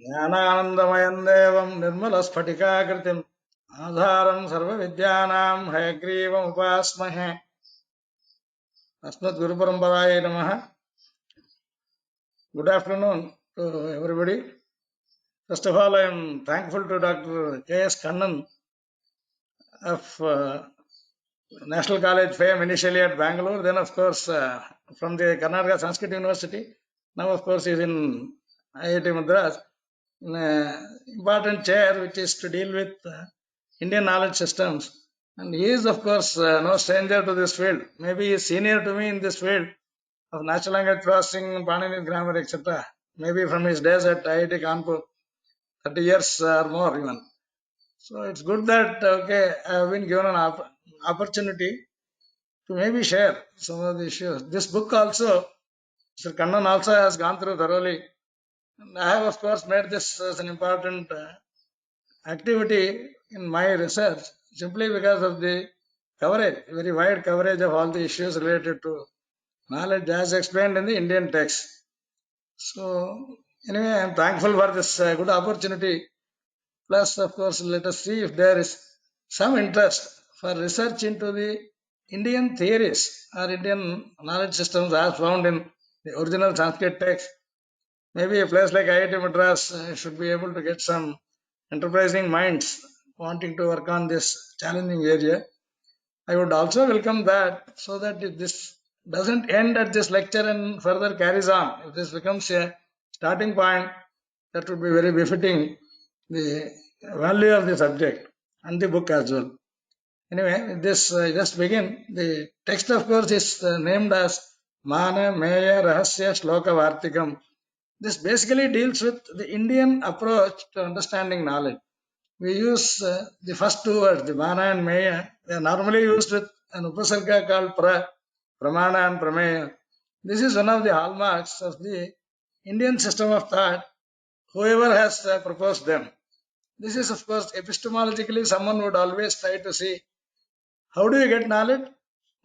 ज्ञानानन्दमयं देवं निर्मलस्फटिकाकृतिम् आधारं सर्वविद्यानां हयग्रीवमुपास्महे। अस्मद्गुरुपरम्परायै नमः. Good afternoon to everybody. First of all, I am thankful to Dr. K.S. Kannan of National College fame initially at Bangalore, then of course from the Karnataka Sanskrit University. Now of course he is in IIT Madras in an important chair which is to deal with Indian knowledge systems. And he is of course no stranger to this field. Maybe he is senior to me in this field of natural language processing, Panini grammar, etc. Maybe from his days at IIT Kanpur, 30 years or more even. So it's good that I have been given an opportunity to maybe share some of the issues. This book also, Mr. Kannan also has gone through thoroughly. And I have, of course, made this as an important activity in my research simply because of the coverage, very wide coverage of all the issues related to knowledge as explained in the Indian text. So, anyway, I am thankful for this good opportunity. Plus, of course, let us see if there is some interest for research into the Indian theories or Indian knowledge systems as found in the original Sanskrit text. Maybe a place like IIT Madras should be able to get some enterprising minds wanting to work on this challenging area. I would also welcome that, so that if this doesn't end at this lecture and further carries on, if this becomes a starting point, that would be very befitting the value of the subject and the book as well. Anyway, with this just begin. The text, of course, is named as Mana Meya Rahasya Shloka Vartikam. This basically deals with the Indian approach to understanding knowledge. We use the first two words, the Mana and Meya. They are normally used with an upasarga called Pramana and Prameya. This is one of the hallmarks of the Indian system of thought, whoever has proposed them. This is, of course, epistemologically, someone would always try to see how do you get knowledge?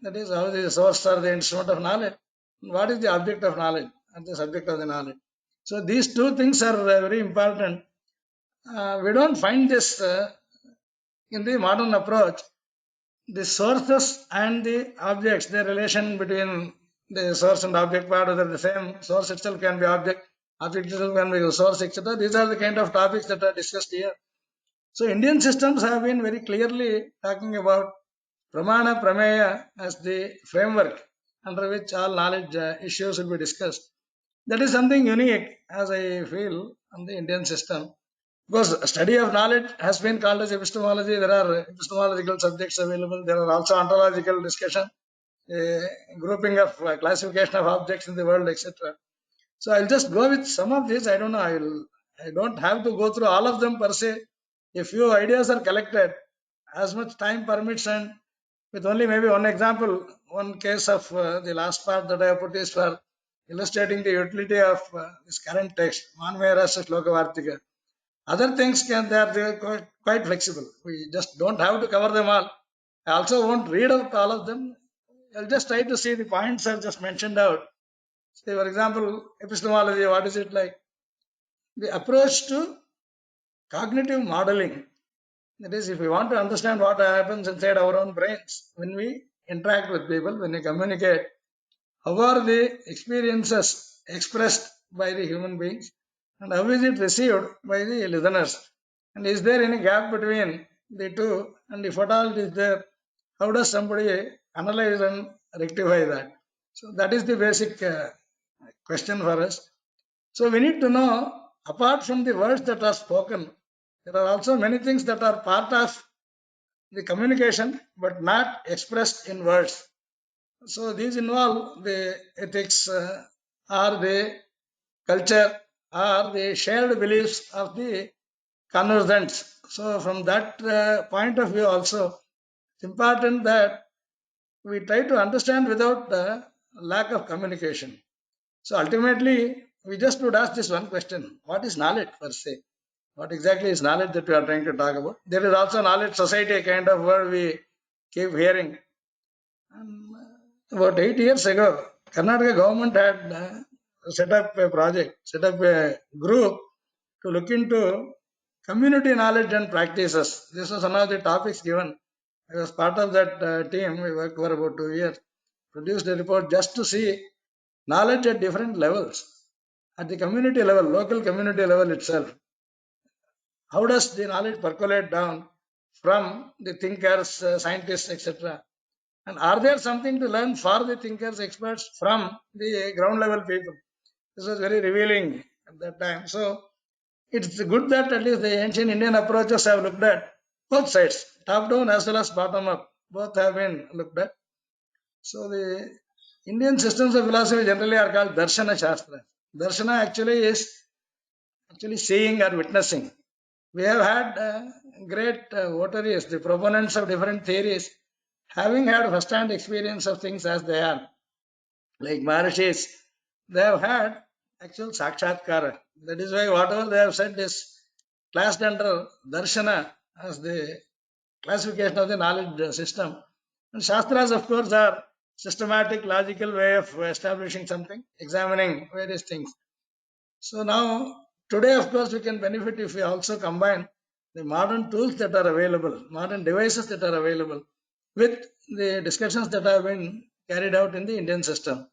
That is, how the source or the instrument of knowledge. What is the object of knowledge and the subject of the knowledge? So, these two things are very important. We don't find this in the modern approach. The sources and the objects, the relation between the source and object part, whether the same source itself can be object itself can be source, etc. These are the kind of topics that are discussed here. So Indian systems have been very clearly talking about Pramana Prameya as the framework under which all knowledge issues will be discussed. That is something unique, as I feel, on the Indian system. Because study of knowledge has been called as epistemology. There are epistemological subjects available. There are also ontological discussion, grouping of classification of objects in the world, etc. So I'll just go with some of these. I don't know. I don't have to go through all of them per se. A few ideas are collected as much time permits, and with only maybe one example, one case of the last part that I have put is for illustrating the utility of this current text, Manvayarasa Shloka Vartika. Other things they are quite flexible. We just don't have to cover them all. I also won't read out all of them. I'll just try to see the points I've just mentioned out. Say, for example, epistemology, what is it like? The approach to cognitive modeling. That is, if we want to understand what happens inside our own brains when we interact with people, when we communicate, how are the experiences expressed by the human beings and how is it received by the listeners? And is there any gap between the two? And if at all it is there, how does somebody analyze and rectify that? So that is the basic question for us. So we need to know, apart from the words that are spoken, there are also many things that are part of the communication but not expressed in words. So these involve the ethics or the culture or the shared beliefs of the conversants. So from that point of view also, it's important that we try to understand without lack of communication. So ultimately, we just would ask this one question: what is knowledge per se? What exactly is knowledge that we are trying to talk about? There is also knowledge society, a kind of word we keep hearing. And, about 8 years ago, Karnataka government had set up a project, set up a group to look into community knowledge and practices. This was one of the topics given. I was part of that team. We worked for about 2 years, produced a report just to see knowledge at different levels. At the community level, local community level itself, how does the knowledge percolate down from the thinkers, scientists, etc.? And are there something to learn for the thinkers, experts from the ground level people? This was very revealing at that time. So it's good that at least the ancient Indian approaches have looked at both sides, top down as well as bottom up. Both have been looked at. So the Indian systems of philosophy generally are called Darshana Shastra. Darshana actually is actually seeing or witnessing. We have had great votaries, the proponents of different theories, having had first-hand experience of things as they are, like Maharishis, they have had actual sakshatkara. That is why whatever they have said is classed under darshana as the classification of the knowledge system. And shastras, of course, are systematic, logical way of establishing something, examining various things. So now, today, of course, we can benefit if we also combine the modern tools that are available, modern devices that are available, with the discussions that have been carried out in the Indian system.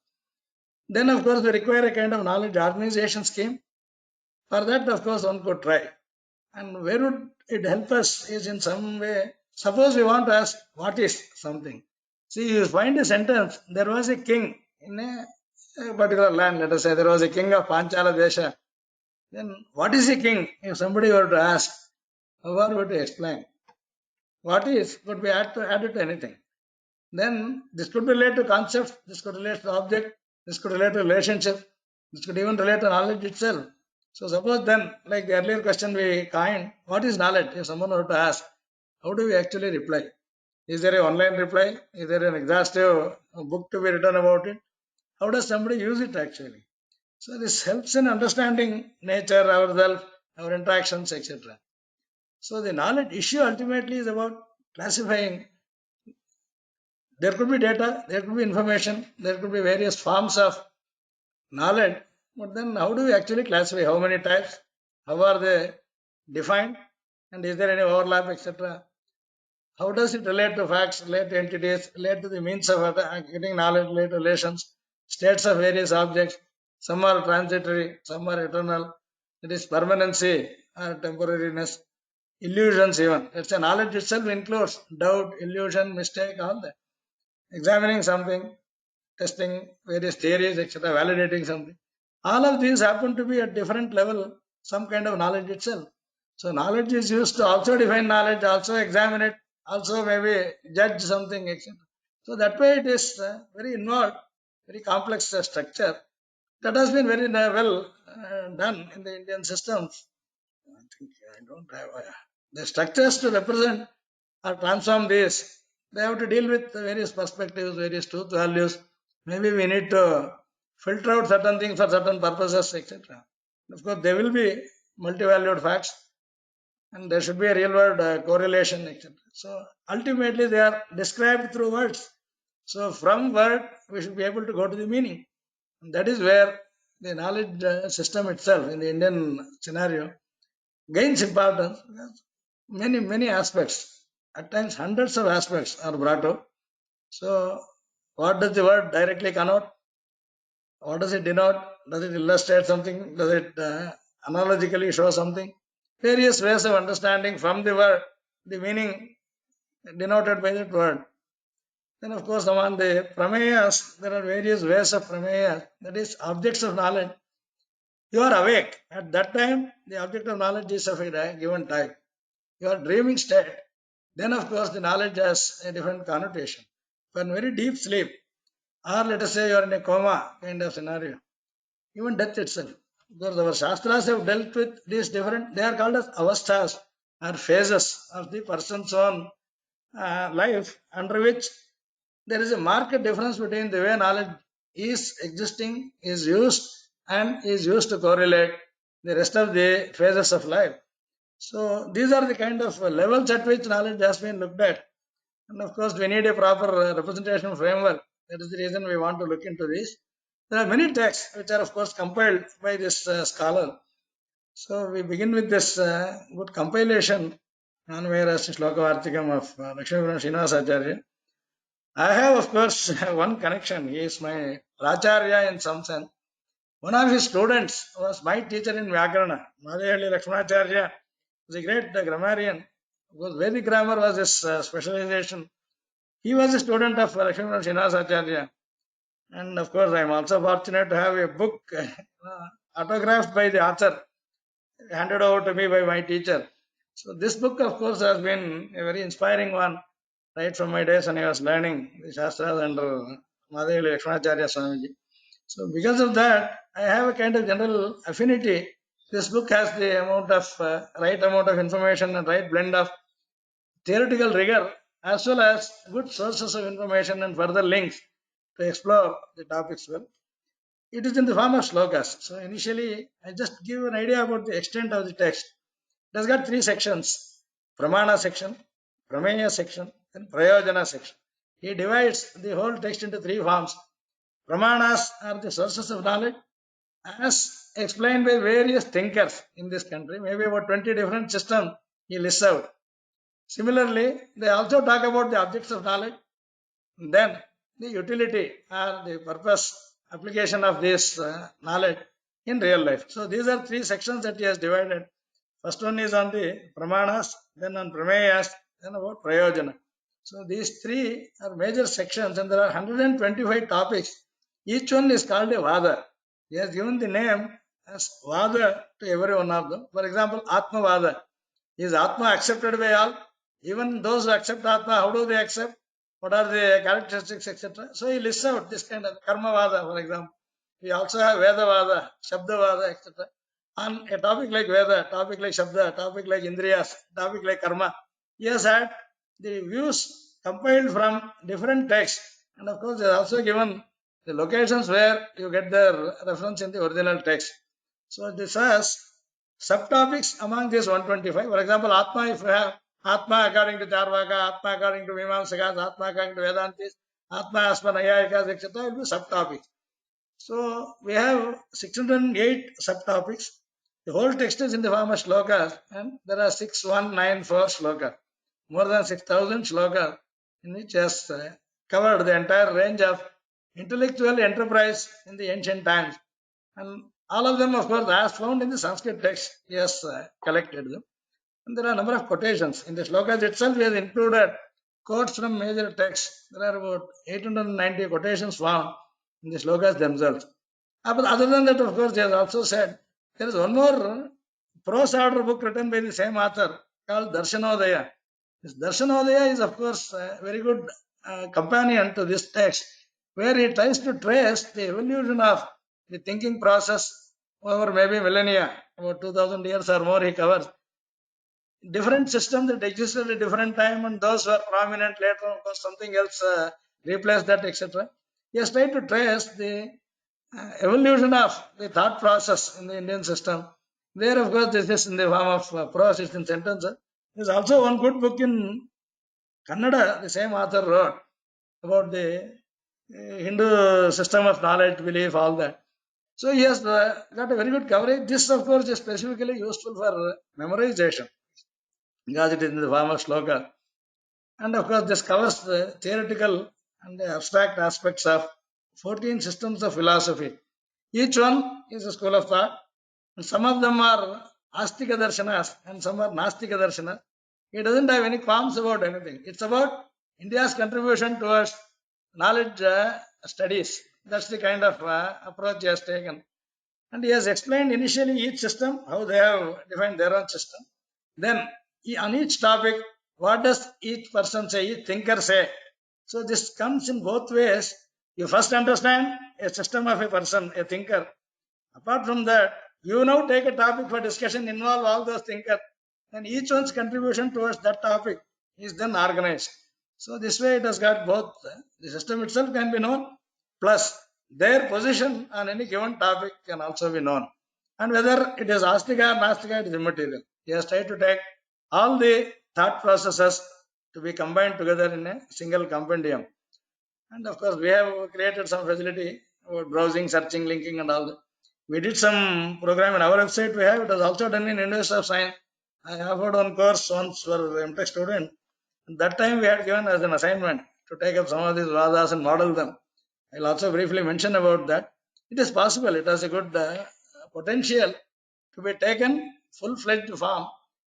Then, of course, we require a kind of knowledge organization scheme. For that, of course, one could try. And where would it help us is in some way. Suppose we want to ask, what is something? See, you find a sentence, there was a king in a particular land, let us say there was a king of Panchala Desha. Then, what is a king? If somebody were to ask, how are we to explain? What is could be added to anything. Then this could relate to concepts, this could relate to object, this could relate to relationship, this could even relate to knowledge itself. So suppose then, like the earlier question we coined, what is knowledge? If someone were to ask, how do we actually reply? Is there an online reply? Is there an exhaustive book to be written about it? How does somebody use it actually? So this helps in understanding nature, ourselves, our interactions, etc. So the knowledge issue ultimately is about classifying. There could be data, there could be information, there could be various forms of knowledge, but then how do we actually classify? How many types? How are they defined? And is there any overlap, etc.? How does it relate to facts, relate to entities, relate to the means of getting knowledge, relate to relations, states of various objects? Some are transitory, some are eternal. It is permanency or temporariness, illusions even. Let's say knowledge itself includes doubt, illusion, mistake, all that. Examining something, testing various theories, etc., validating something. All of these happen to be at different level, some kind of knowledge itself. So knowledge is used to also define knowledge, also examine it, also maybe judge something, etc. So that way it is very involved, very complex structure that has been very well done in the Indian systems. I think I don't have the structures to represent or transform this. They have to deal with various perspectives, various truth values. Maybe we need to filter out certain things for certain purposes, etc. Of course, there will be multi-valued facts, and there should be a real-world correlation, etc. So ultimately, they are described through words. So from word, we should be able to go to the meaning. And that is where the knowledge system itself in the Indian scenario gains importance. Many aspects, at times hundreds of aspects are brought out. So what does the word directly connote? What does it denote? Does it illustrate something? Does it analogically show something? Various ways of understanding from the word the meaning denoted by that word. Then of course among the prameyas there are various ways of prameyas, that is objects of knowledge. You are awake at that time, the object of knowledge is of a given type. You are dreaming state, then of course the knowledge has a different connotation. For in very deep sleep, or let us say you are in a coma kind of scenario, even death itself. Because our Shastras have dealt with these different, they are called as avasthas or phases of the person's own life, under which there is a marked difference between the way knowledge is existing, is used, and is used to correlate the rest of the phases of life. So these are the kind of levels at which knowledge has been looked at. And of course, we need a proper representation framework. That is the reason we want to look into this. There are many texts which are, of course, compiled by this scholar. So we begin with this good compilation, Anvairasya Shlokavartikam of Lakshmi Srinivasacharya. I have, of course, one connection. He is my Pracharya in some sense. One of his students was my teacher in Vyakarana. Madhayahalli Lakshmanacharya was a great grammarian. Because Vedic grammar was his specialization. He was a student of Lakshmi Srinivasacharya. And of course, I am also fortunate to have a book autographed by the author, handed over to me by my teacher. So this book, of course, has been a very inspiring one, right from my days when I was learning the Shastras under Madhayahalli Lakshmanacharya Swami. So because of that, I have a kind of general affinity. This book has the amount of right amount of information and right blend of theoretical rigor as well as good sources of information and further links to explore the topics well. It is in the form of slokas. So initially, I just give an idea about the extent of the text. It has got three sections: Pramana section, Prameya section, and Prayojana section. He divides the whole text into three forms. Pramanas are the sources of knowledge as explained by various thinkers in this country, maybe about 20 different systems he lists out. Similarly, they also talk about the objects of knowledge, then the utility or the purpose application of this knowledge in real life. So these are three sections that he has divided. First one is on the Pramanas, then on Prameyas, then about Prayojana. So these three are major sections and there are 125 topics. Each one is called a Vada. He has given the name as Vada to every one of them. For example, Atma Vada. Is Atma accepted by all? Even those who accept Atma, how do they accept? What are the characteristics, etc.? So he lists out this kind of Karma Vada, for example. We also have Veda Vada, Shabda Vada, etc. On a topic like Veda, topic like Shabda, topic like Indriyas, topic like Karma, he has had the views compiled from different texts. And of course, he has also given the locations where you get the reference in the original text. So this has subtopics among these 125. For example, Atma, if you have Atma according to Charvaka, Atma according to Mimamsakas, Atma according to Vedantis, Atma as per Nayayikas, etc., will be subtopics. So we have 608 subtopics. The whole text is in the form of shlokas, and there are 6194 shlokas, more than 6,000 shlokas, in which has covered the entire range of intellectual enterprise in the ancient times. And all of them, of course, as found in the Sanskrit text, he has collected them. And there are a number of quotations. In the shlokas itself, he has included quotes from major texts. There are about 890 quotations found in the shlokas themselves. But other than that, of course, he has also said there is one more prose order book written by the same author called Darshanodaya. This Darshanodaya is, of course, a very good companion to this text, where he tries to trace the evolution of the thinking process over maybe millennia, about 2000 years or more. He covers different systems that existed at different time, and those were prominent later on, because something else replaced that, etc. He has tried to trace the evolution of the thought process in the Indian system. There, of course, this is in the form of prose, it's in sentences. There's also one good book in Kannada, the same author wrote about the Hindu system of knowledge, belief, all that. So he has got a very good coverage. This, of course, is specifically useful for memorization because it is in the form of sloka. And of course, this covers the theoretical and the abstract aspects of 14 systems of philosophy. Each one is a school of thought, and some of them are Astika Darshanas and some are Nastika Darshanas. It doesn't have any qualms about anything. It's about India's contribution towards knowledge studies. That's the kind of approach he has taken. And he has explained initially each system, how they have defined their own system. Then on each topic, what does each person say, each thinker say? So this comes in both ways. You first understand a system of a person, a thinker. Apart from that, you now take a topic for discussion, involve all those thinkers, and each one's contribution towards that topic is then organized. So this way it has got both. The system itself can be known, plus their position on any given topic can also be known. And whether it is Astika or Nastika, it is immaterial. He has tried to take all the thought processes to be combined together in a single compendium. And of course, we have created some facility about browsing, searching, linking, and all that. We did some program in our website. We have it was also done in University of Science. I offered one course once for MTech student. That time we had given as an assignment to take up some of these vadas and model them. I'll also briefly mention about that. It is possible. It has a good potential to be taken full-fledged form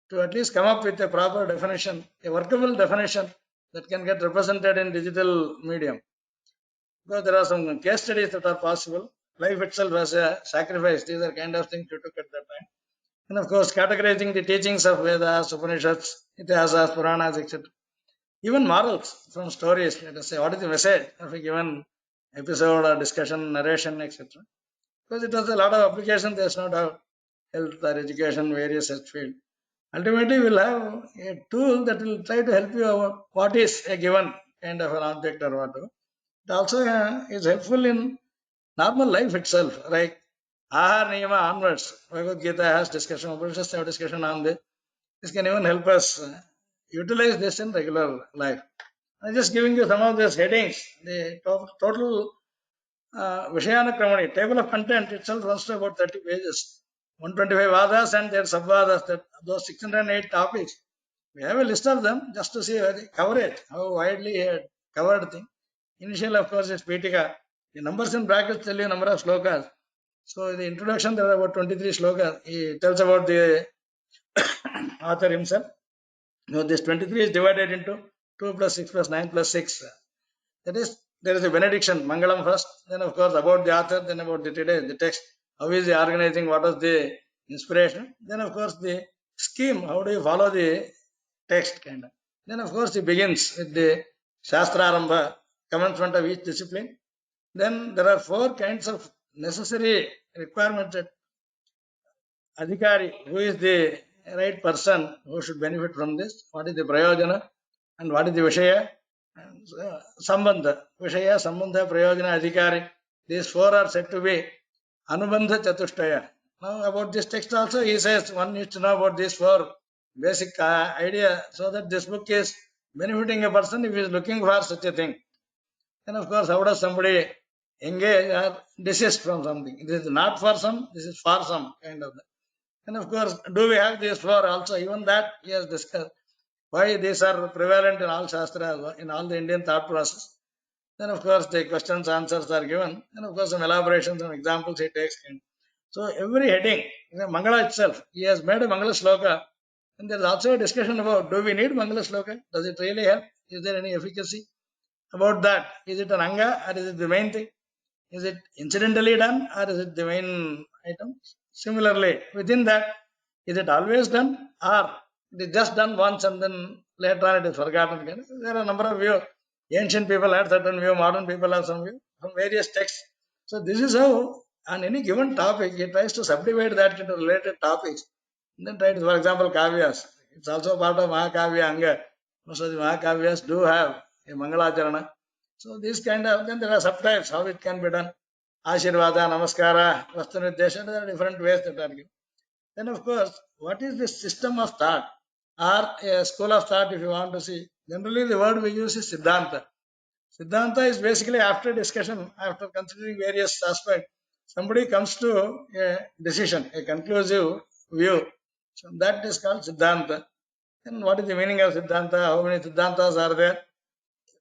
to at least come up with a proper definition, a workable definition that can get represented in digital medium. Because there are some case studies that are possible. Life itself as a sacrifice. These are kind of things you took at that time. And of course, categorizing the teachings of Vedas, Upanishads, Itihasas, Puranas, etc. Even morals from stories. Let us say, what is the message of a given episode or discussion, narration, etc. Because it has a lot of application. There's no doubt. Health or education, various such field. Ultimately, we'll have a tool that will try to help you about what is a given kind of an object or whatever. It also is helpful in normal life itself, like Ahar Niyama onwards. Bhagavad Gita has discussion, Upanishads have discussion on this. This can even help us utilize this in regular life. I'm just giving you some of these headings. The total Vishayana table of content itself runs to about 30 pages. 125 vadas and their subvadas, that those 608 topics. We have a list of them just to see the coverage, how widely he had covered thing. Initial, of course, is Pitika. The numbers in brackets tell you number of slokas. So in the introduction, there are about 23 slokas. He tells about the author himself. Now, this 23 is divided into 2 plus 6 plus 9 plus 6. That is, there is a benediction, Mangalam first, then of course about the author, then about the today, the text, how is he organizing, what was the inspiration, then of course the scheme, how do you follow the text kind of. Then of course he begins with the Shastra Arambha, commencement of each discipline. Then there are 4 kinds of necessary requirements that Adhikari, who is the right person who should benefit from this, what is the Prayojana and what is the Vishaya, and Sambandha, Vishaya, Sambandha, Prayojana, Adhikari. These 4 are said to be Anubandha Chatushtaya. Now about this text also he says one needs to know about these 4 basic idea so that this book is benefiting a person if he is looking for such a thing. And of course, how does somebody engage or desist from something? This is not for some, this is for some kind of. And of course, do we have these 4 also? Even that he has discussed. Why these are prevalent in all Shastras, in all the Indian thought process. Then of course the questions, answers are given. And of course some elaborations and examples he takes in. So every heading, Mangala itself, he has made a Mangala Sloka. And there is also a discussion about, do we need Mangala Sloka? Does it really help? Is there any efficacy? About that, is it an Anga or is it the main thing? Is it incidentally done or is it the main item? Similarly, within that, is it always done or it is just done once and then later on it is forgotten? There are a number of views. Ancient people had certain view, modern people have some view from various texts. So this is how on any given topic, he tries to subdivide that into related topics. And then try to, for example, Kavyas. It's also part of Mahakavya Anga. Most of the Mahakavyas do have a Mangalacharana. So these kind of, then there are subtypes, how it can be done. Ashirvada, Namaskara, Vastanidesha, there are different ways that are given. Then of course, what is this system of thought? Or a school of thought if you want to see. Generally the word we use is Siddhanta. Siddhanta is basically after discussion, after considering various aspects, somebody comes to a decision, a conclusive view. So that is called Siddhanta. And what is the meaning of Siddhanta? How many Siddhantas are there?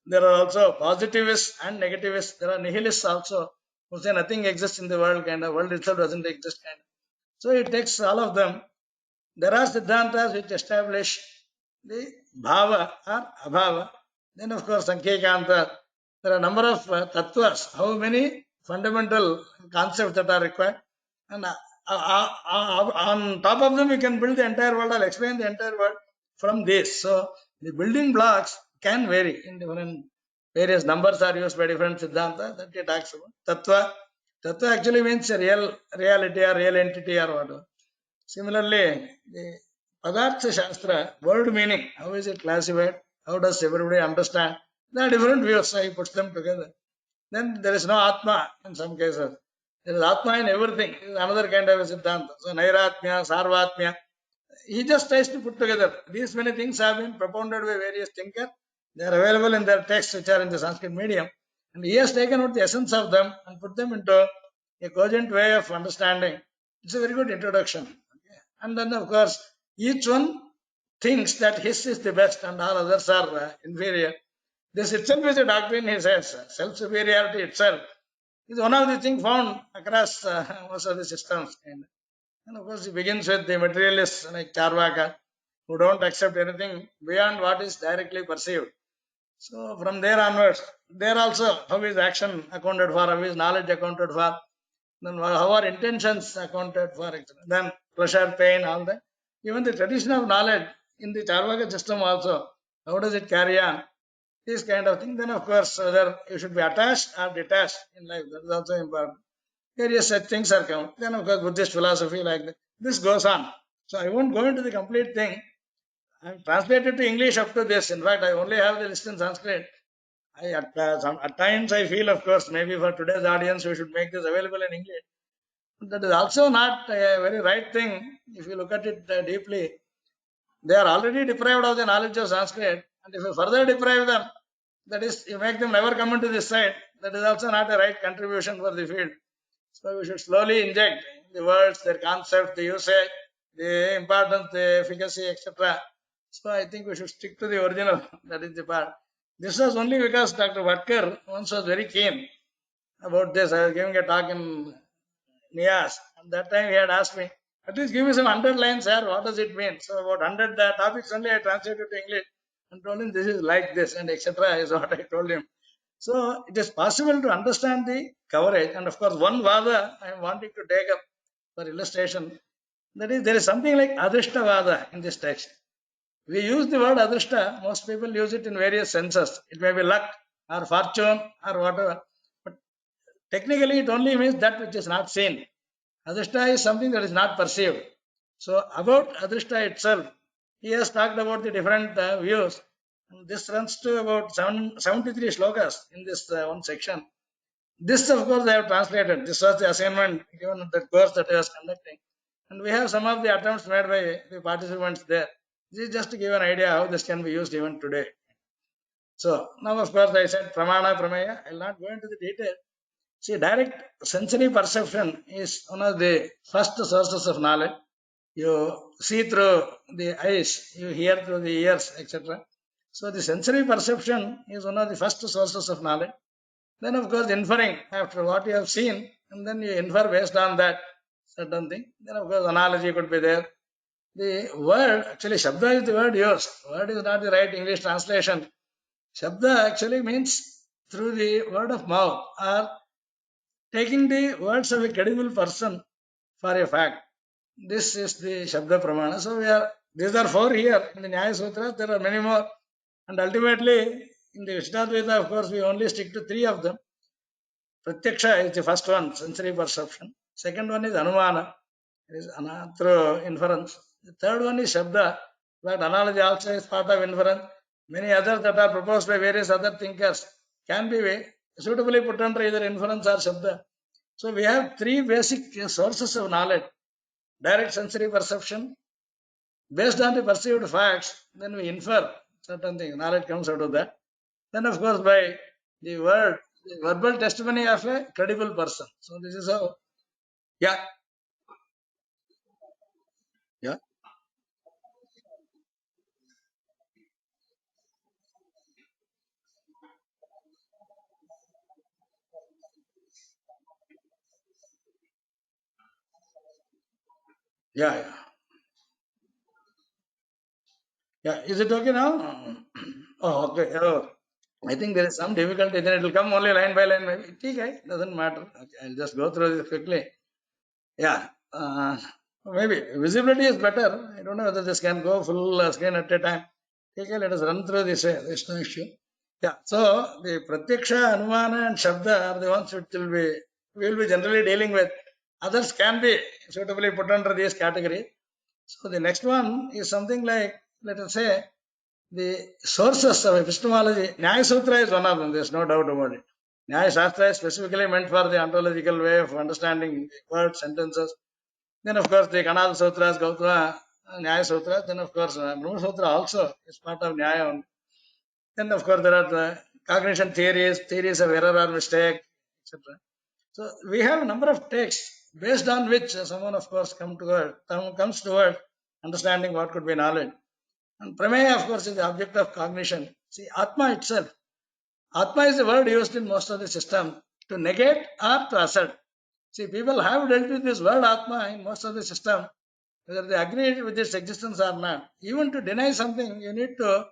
There are also positivists and negativists. There are nihilists also who say nothing exists in the world, kind of world itself doesn't exist, kind of. So it takes all of them. There are Siddhantas which establish the bhava or abhava. Then of course Sankhya. There are a number of tattvas. How many fundamental concepts that are required, and on top of them you can build the entire world. I'll explain the entire world from this. So the building blocks can vary in different various numbers are used by different siddhanta that he talks about. Tattva actually means a real reality or real entity or whatever. Similarly, the Padartha Shastra, word meaning, how is it classified? How does everybody understand? There are different views, so he puts them together. Then there is no Atma in some cases. There is Atma in everything. This is another kind of a Siddhanta. So Nairatmya, Sarvatmya. He just tries to put together. These many things have been propounded by various thinkers. They are available in their texts which are in the Sanskrit medium. And he has taken out the essence of them and put them into a cogent way of understanding. It's a very good introduction. Okay. And then, of course, each one thinks that his is the best and all others are inferior. This itself is a doctrine, he says. Self superiority itself is one of the things found across most of the systems. And of course, it begins with the materialists like Charvaka, who don't accept anything beyond what is directly perceived. So from there onwards, there also how is action accounted for, how is knowledge accounted for, then how are intentions accounted for, then pleasure, pain, all that. Even the tradition of knowledge in the Charvaka system also, how does it carry on? This kind of thing. Then of course, whether you should be attached or detached in life, that is also important. Various such things are come. Then of course, Buddhist philosophy like that. This goes on. So I won't go into the complete thing. I've translated to English up to this. In fact, I only have the list in Sanskrit. At times I feel, of course, maybe for today's audience, we should make this available in English. But that is also not a very right thing if you look at it deeply. They are already deprived of the knowledge of Sanskrit, and if you further deprive them, that is, you make them never come into this side, that is also not a right contribution for the field. So we should slowly inject the words, their concept, the usage, the importance, the efficacy, etc. So I think we should stick to the original. That is the part. This was only because Dr. Vatkar once was very keen about this. I was giving a talk in Nias, and that time he had asked me, at least give me some 100 lines, sir. What does it mean? So about 100 topics only I translated to English and told him this is like this and etc. is what I told him. So it is possible to understand the coverage. And of course, one vada I am wanting to take up for illustration. That is, there is something like adrishta vada in this text. We use the word adrishta. Most people use it in various senses. It may be luck or fortune or whatever. But technically, it only means that which is not seen. Adrishta is something that is not perceived. So about adrishta itself, he has talked about the different views. And this runs to about 73 slokas in this one section. This, of course, I have translated. This was the assignment given in the course that I was conducting. And we have some of the attempts made by the participants there. This is just to give an idea how this can be used even today. So now, of course, I said pramana, prameya. I will not go into the detail. See, direct sensory perception is one of the first sources of knowledge. You see through the eyes, you hear through the ears, etc. So the sensory perception is one of the first sources of knowledge. Then, of course, inferring after what you have seen, and then you infer based on that certain thing. Then, of course, analogy could be there. The word, actually, Shabda is the word used. Word is not the right English translation. Shabda actually means through the word of mouth or taking the words of a credible person for a fact. This is the Shabda Pramana. So these are four here in the Nyaya Sutras. There are many more. And ultimately, in the Vishnadvaita, of course, we only stick to three of them. Pratyaksha is the first one, sensory perception. Second one is Anumana, it is through inference. The third one is Shabda, but analogy also is part of inference. Many others that are proposed by various other thinkers can be suitably put under either inference or Shabda. So we have three basic sources of knowledge. Direct sensory perception. Based on the perceived facts, then we infer certain things. Knowledge comes out of that. Then, of course, by the word, the verbal testimony of a credible person. So this is how. Yeah, yeah, yeah, yeah. Yeah, is it okay now? Oh, okay. Oh, I think there is some difficulty. Then it will come only line by line. Maybe okay, doesn't matter. Okay, I'll just go through this quickly. Yeah, maybe visibility is better. I don't know whether this can go full screen at a time. Okay, let us run through this way. There's no issue. Yeah, so the Pratyaksha, Anumana, and Shabda are the ones which we will be generally dealing with. Others can be suitably put under this category. So the next one is something like, let us say, the sources of epistemology. Nyaya Sutra is one of them, there's no doubt about it. Nyaya Shastra is specifically meant for the ontological way of understanding words, sentences. Then, of course, the Kanal Sutras, Gautama Nyaya Sutra. Then, of course, Brahma Sutra also is part of Nyaya. Then, of course, there are the cognition theories, theories of error or mistake, etc. So we have a number of texts based on which someone, of course, comes toward understanding what could be knowledge. And Prameya, of course, is the object of cognition. See, Atma itself. Atma is the word used in most of the system to negate or to assert. See, people have dealt with this word Atma in most of the system, whether they agree with its existence or not. Even to deny something, you need to,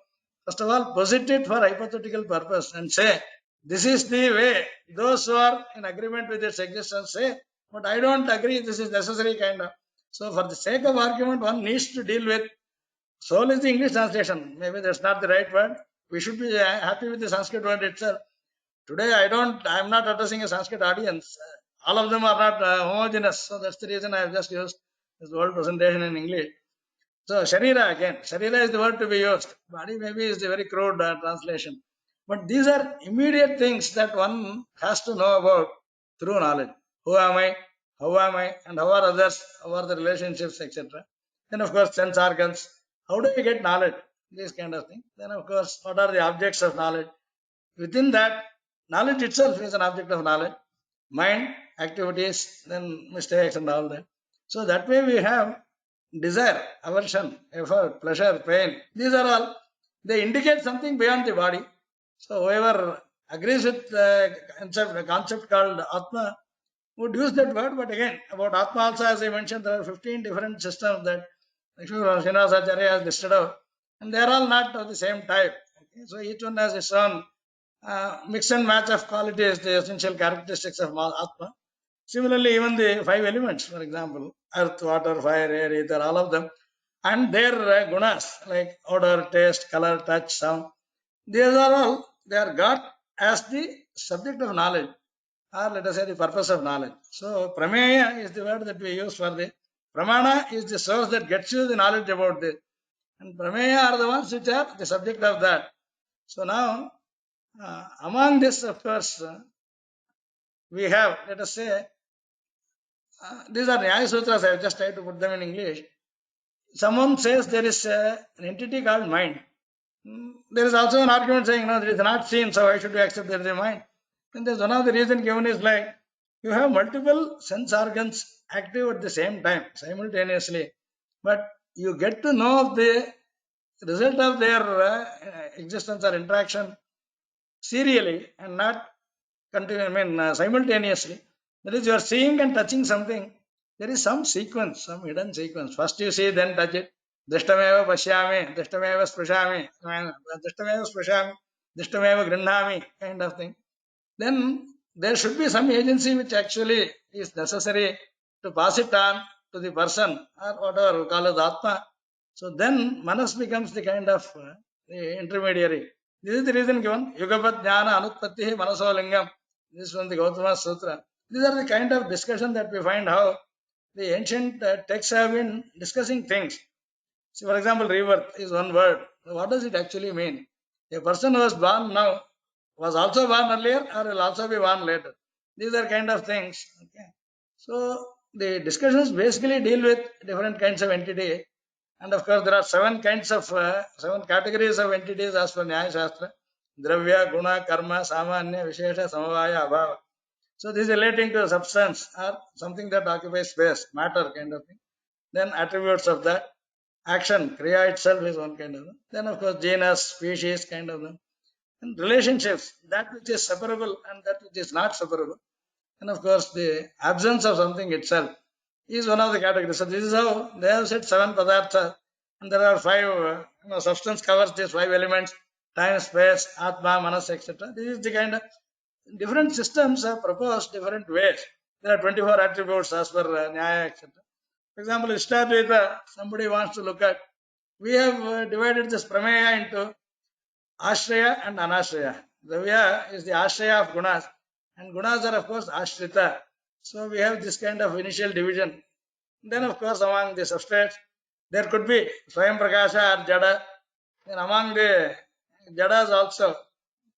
first of all, posit it for hypothetical purpose and say, this is the way. Those who are in agreement with its existence say, but I don't agree, this is necessary, kind of. So, for the sake of argument, one needs to deal with soul is the English translation. Maybe that's not the right word. We should be happy with the Sanskrit word itself. Today, I'm not addressing a Sanskrit audience. All of them are not homogeneous. So that's the reason I have just used this whole presentation in English. So Sharira again, Sharira is the word to be used. Body maybe is the very crude translation. But these are immediate things that one has to know about through knowledge. Who am I? How am I? And how are others? How are the relationships, etc. Then of course sense organs. How do we get knowledge? This kind of thing. Then of course, what are the objects of knowledge? Within that, knowledge itself is an object of knowledge. Mind, activities, then mistakes and all that. So that way we have desire, aversion, effort, pleasure, pain. These are all, they indicate something beyond the body. So whoever agrees with the concept called Atma would use that word. But again, about Atma also, as I mentioned, there are 15 different systems that Srinivasacharya has listed out. And they are all not of the same type. Okay? So each one has its own mix and match of qualities, the essential characteristics of Atma. Similarly, even the five elements, for example, earth, water, fire, air, ether, all of them, and their gunas like odor, taste, color, touch, sound, these are all, they are got as the subject of knowledge, or let us say the purpose of knowledge. So, prameya is the word that we use for the pramana is the source that gets you the knowledge about this, and prameya are the ones which are the subject of that. So now, among this, of course, we have, let us say, these are Nyaya Sutras. I have just tried to put them in English. Someone says there is an entity called mind. There is also an argument saying, no, there is not seen, so why should we accept there is a mind? And there's one of the reason given is like, you have multiple sense organs active at the same time, simultaneously. But you get to know of the result of their existence or interaction serially and not simultaneously. That is, you are seeing and touching something. There is some sequence, some hidden sequence. First you see, then touch it. Drishtameva pashyami, drishtameva sprashami, drishtameva sprashami, drishtameva grindhami, kind of thing. Then there should be some agency which actually is necessary to pass it on to the person or whatever we call as Atma. So then Manas becomes the kind of the intermediary. This is the reason given. Yugapat jnana anutpatti manaso lingam. This is from the Gautama Sutra. These are the kind of discussion that we find how the ancient texts have been discussing things. See, for example, rebirth is one word. What does it actually mean? A person who was born now was also born earlier or will also be born later. These are kind of things. Okay. So the discussions basically deal with different kinds of entity. And of course, there are seven categories of entities as per Nyaya Shastra. Dravya, Guna, Karma, Samanya, Vishesha, Samavaya, Abhava. So this is relating to substance or something that occupies space, matter kind of thing. Then attributes of that. Action, Kriya itself is one kind of thing. Then of course, genus, species kind of thing. And relationships, that which is separable and that which is not separable. And of course, the absence of something itself is one of the categories. So this is how they have said seven padartha, and there are five. Substance covers these five elements: time, space, atma, manas, etc. This is the kind of different systems have proposed different ways. There are 24 attributes as per Nyaya, etc. For example, Ishtadvaita, somebody wants to look at. We have divided this prameya into Ashraya and Anashraya. Dravya is the Ashraya of Gunas, and Gunas are, of course, Ashrita. So we have this kind of initial division. Then, of course, among the substrates, there could be Swayam Prakasha or Jada. Then among the Jadas also,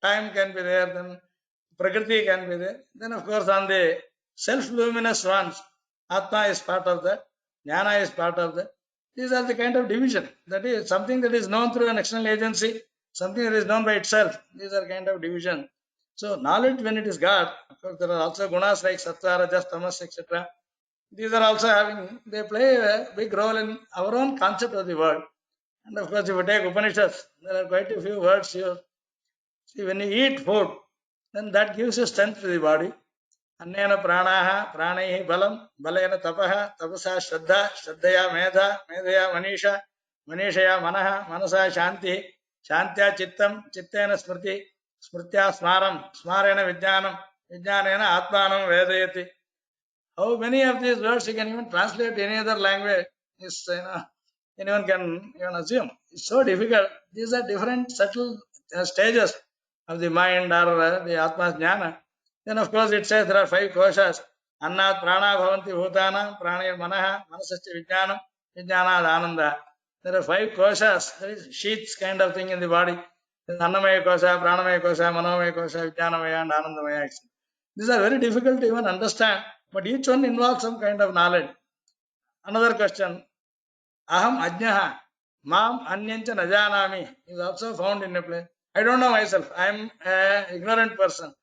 time can be there, then Prakriti can be there. Then, of course, on the self-luminous ones, Atma is part of that, Jnana is part of that. These are the kind of division. That is something that is known through an external agency, something that is known by itself. These are kind of division. So knowledge, when it is God, of course, there are also gunas like sattva, rajas, tamas, etc. These are also they play a big role in our own concept of the world. And of course, if you take Upanishads, there are quite a few words here. See, when you eat food, then that gives you strength to the body. अन्नेन प्राणाः प्राणैः बलं बलेन तपः तपसा श्रद्धा श्रद्धया मेधा मेधया मनीषा मनीषया मनः मनसा शान्तिः शान्त्या चित्तं चित्तेन स्मृति स्मृत्या स्मारं स्मारेण विज्ञानं विज्ञानेन आत्मानं वेदयति. How many of these words you can even translate any other language is, anyone can even assume. It's so difficult. These are different subtle stages of the mind or the Atma Jnana. Then, of course, it says there are 5 koshas. Annat prana bhavanti bhutana, pranayar manaha, manasascha vijnanam, vijnanad ananda. There are 5 koshas. There is sheets kind of thing in the body. Annamaya kosha, pranamaya kosha, manomaya kosha, vijnanamaya and anandamaya. These are very difficult to even understand, but each one involves some kind of knowledge. Another question. Aham ajnaha, mam anyancha najanami is also found in a place. I don't know myself. I am an ignorant person.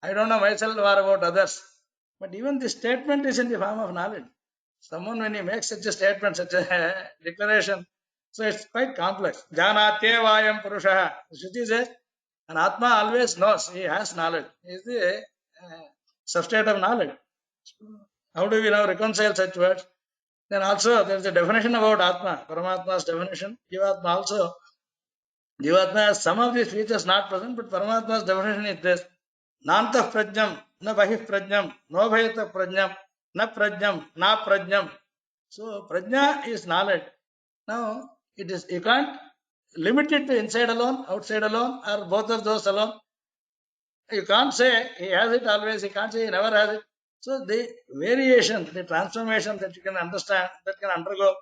I don't know myself or about others. But even this statement is in the form of knowledge. Someone, when he makes such a statement, such a declaration, so it's quite complex. Janatyevayam purushaha. Shruti says, an Atma always knows. He has knowledge. He is the substrate of knowledge. How do we now reconcile such words? Then also there is a definition about Atma, Paramatma's definition. Jivatma also. Jivatma has some of these features not present, but Paramatma's definition is this. Nantah prajnam, na bahih prajnam, no bhayata prajnam, na prajnam, na prajnam. So prajna is knowledge. Now it is, you can't limit it to inside alone, outside alone, or both of those alone. You can't say he has it always, he can't say he never has it. So the variation, the transformation that you can understand, that can undergo,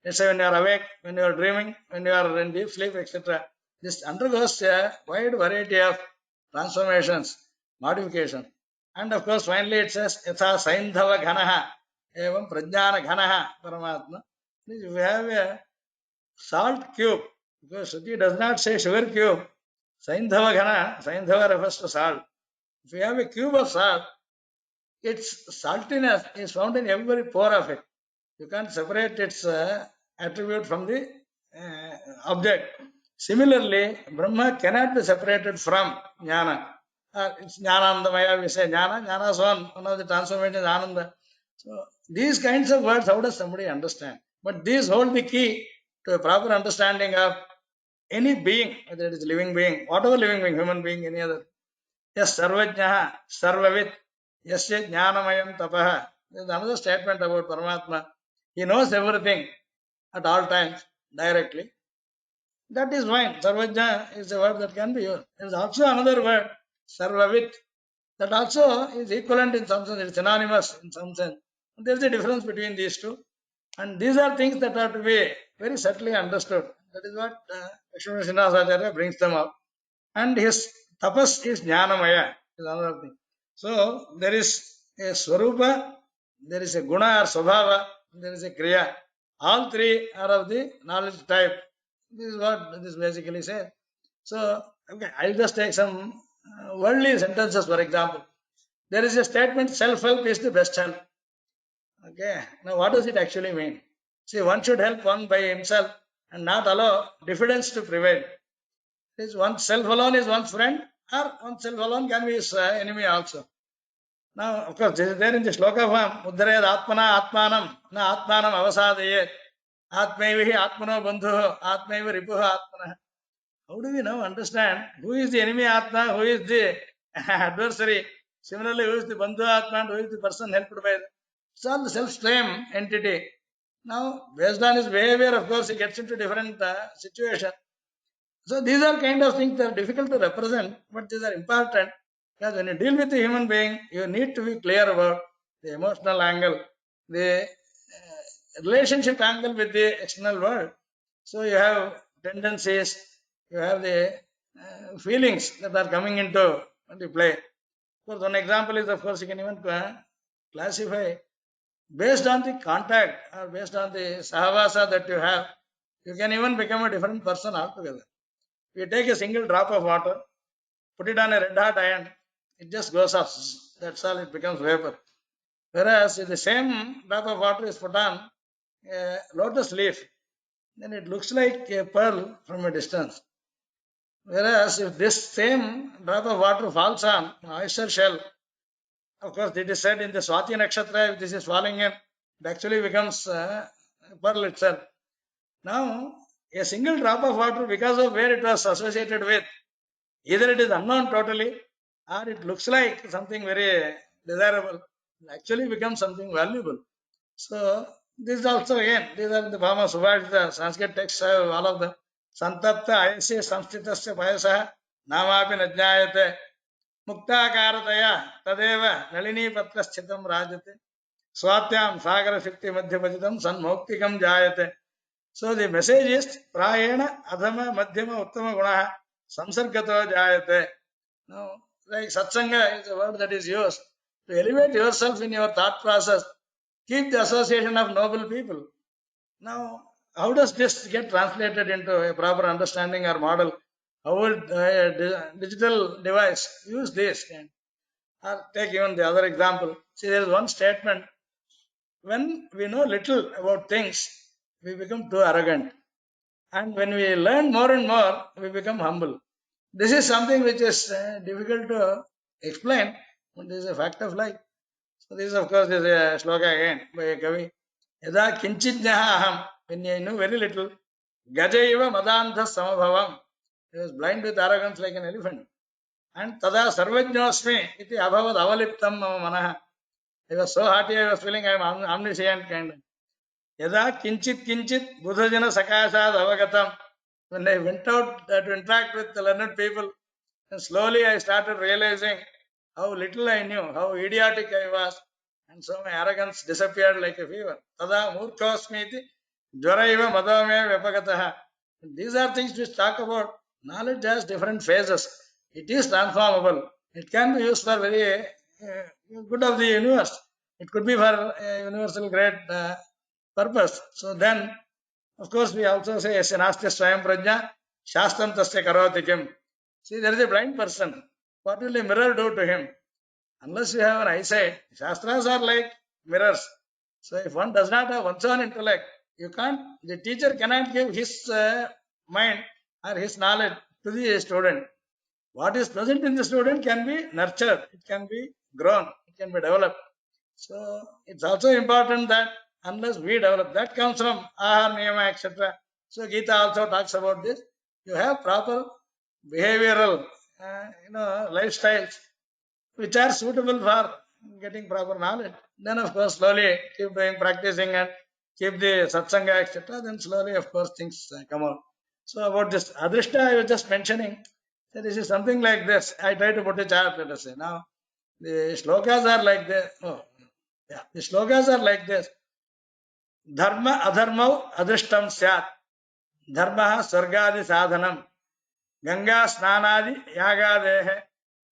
let's say when you are awake, when you are dreaming, when you are in deep sleep, etc. This undergoes a wide variety of transformations, modification. And of course, finally it says, Yatha Saindhava Ghanaha, Evam Prajnana Ghanaha, Paramatma. If you have a salt cube, because Shruti does not say sugar cube, Saindhava Ghana, Saindhava refers to salt. If you have a cube of salt, its saltiness is found in every pore of it. You can't separate its attribute from the object. Similarly, Brahma cannot be separated from Jnana. It's Jnanandamaya, we say Jnana. Jnana is one of the transformations is Ananda. So these kinds of words, how does somebody understand? But these hold the key to a proper understanding of any being, whether it is living being, whatever living being, human being, any other. Yes, Sarvajnaha, Sarvavit, Yasya Jnanamayam Tapaha. There's another statement about Paramatma. He knows everything at all times directly. That is fine. Sarvajna is a word that can be used. There is also another word, Sarvavit, that also is equivalent in some sense, it's synonymous in some sense. There is a difference between these two. And these are things that have to be very subtly understood. That is what Lakshmana Srinivasacharya brings them up. And his tapas is jnanamaya, is another thing. So there is a swarupa, there is a guna or swabhava, there is a kriya. All three are of the knowledge type. This is what this basically says. So, okay, I'll just take some worldly sentences, for example. There is a statement, self-help is the best help. Okay, now what does it actually mean? See, one should help one by himself and not allow diffidence to prevail. Is oneself alone is one's friend, or oneself alone can be his enemy also. Now, of course, this is there in the shloka form. Uddharayad atmana atmanam, na atmanam avasadayet. Atmaivihi atmano bandhuho, atmaiva ripuha atmana. How do we now understand who is the enemy atma, who is the adversary? Similarly, who is the bandhu atma and who is the person helped by it? It's all the self-same entity. Now, based on his behavior, of course, he gets into different situations. So these are kind of things that are difficult to represent, but these are important because when you deal with a human being, you need to be clear about the emotional angle, the relationship angle with the external world. So you have tendencies, you have the feelings that are coming into play. Of course, one example is, of course, you can even classify based on the contact or based on the sahavasa that you have, you can even become a different person altogether. You take a single drop of water, put it on a red hot iron, it just goes up. That's all, it becomes vapor. Whereas if the same drop of water is put on a lotus leaf, then it looks like a pearl from a distance. Whereas if this same drop of water falls on an oyster shell, of course, it is said in the Swati Nakshatra, if this is falling in, it actually becomes pearl itself. Now, a single drop of water, because of where it was associated with, either it is unknown totally, or it looks like something very desirable, it actually becomes something valuable. So, this is also again, these are in the form of Subhashita, Sanskrit texts have all of them. Santapta ayasya samstitasya payasah namapi najnayate मुक्ताकारतया तदेव नलिनीपत्रस्थितं राजते स्वात्यां सागरशक्ति मध्यपतितं सन्मौक्तिकं जायते. So the message is prayena adhama madhyama uttama gunaha samsargato jayate. Now, like satsanga is a word that is used to elevate yourself in your thought process. Keep the association of noble people. Now, how does this get translated into a proper understanding or model? How would a digital device use this? Or take even the other example. See, there is one statement. When we know little about things, we become too arrogant. And when we learn more and more, we become humble. This is something which is difficult to explain, but this is a fact of life. So this, of course, is a sloka again by a Kavi. Yada kinchijnaha aham. When I knew very little, gajaiva madantha samabhavam. He was blind with arrogance like an elephant. And tada sarvajñosmi iti abhavad avaliptam mama manaha. I was so happy, I was feeling I am omniscient kind. Yada kinchit kinchit buddhajana sakashad avagatam. When I went out to interact with the learned people, and slowly I started realizing how little I knew, how idiotic I was, and so my arrogance disappeared like a fever. Tada murkhosmiti jvaraiva madame vyapagataha. These are things which talk about knowledge has different phases. It is transformable. It can be used for very good of the universe. It could be for a universal great purpose. So then, of course, we also say, Sinastya Swayam Prajna, Shastram Tasya Karoti Kim. See, there is a blind person. What will a mirror do to him? Unless you have an eyesight, Shastras are like mirrors. So if one does not have one's own intellect, you can't, the teacher cannot give his mind or his knowledge to the student. What is present in the student can be nurtured, it can be grown, it can be developed. So it's also important that unless we develop, that comes from Ahar, Niyama, etc. So Gita also talks about this. You have proper behavioral, lifestyles which are suitable for getting proper knowledge. Then, of course, slowly keep doing practicing and keep the satsanga, etc. Then slowly, of course, things come out. So about this adrishta, I was just mentioning that this is something like this. I try to put a chart, let us say. Now, the shlokas are like this. Oh, yeah, the shlokas are like this. Dharma adharmau adrishtam syat. Dharma sargadi sadhanam. Ganga snanadi yagadehe.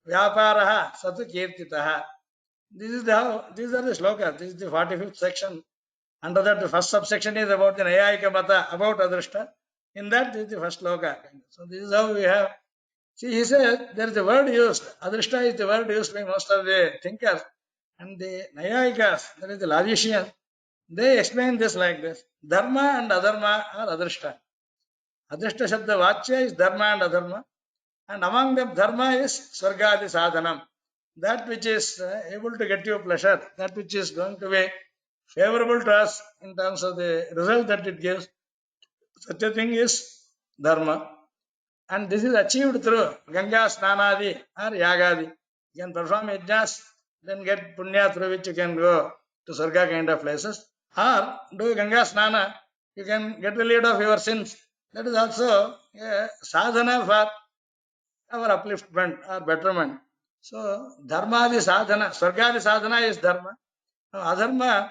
Vyaparaha satu kirtitaha. These are the shlokas. This is the 45th section. Under that, the first subsection is about the Nayayika Mata, about Adrishta. In that, this is the first shloka. So this is how we have. See, he said there is a word used. Adrishta is the word used by most of the thinkers. And the Nayayikas, that is the logicians, they explain this like this. Dharma and adharma are Adrishta. Adrishta Shabda Vachya is Dharma and adharma. And among them, Dharma is Swargadi Sadhanam. That which is able to get you pleasure, that which is going to be favorable to us in terms of the result that it gives, such a thing is dharma. And this is achieved through Ganga Snanadi or Yagadi. You can perform yajnas, then get punya through which you can go to Sarga kind of places. Or do Ganga Snana, you can get rid of your sins. That is also a sadhana for our upliftment or betterment. So, dharma is sadhana, swarga sadhana is dharma. Now, adharma,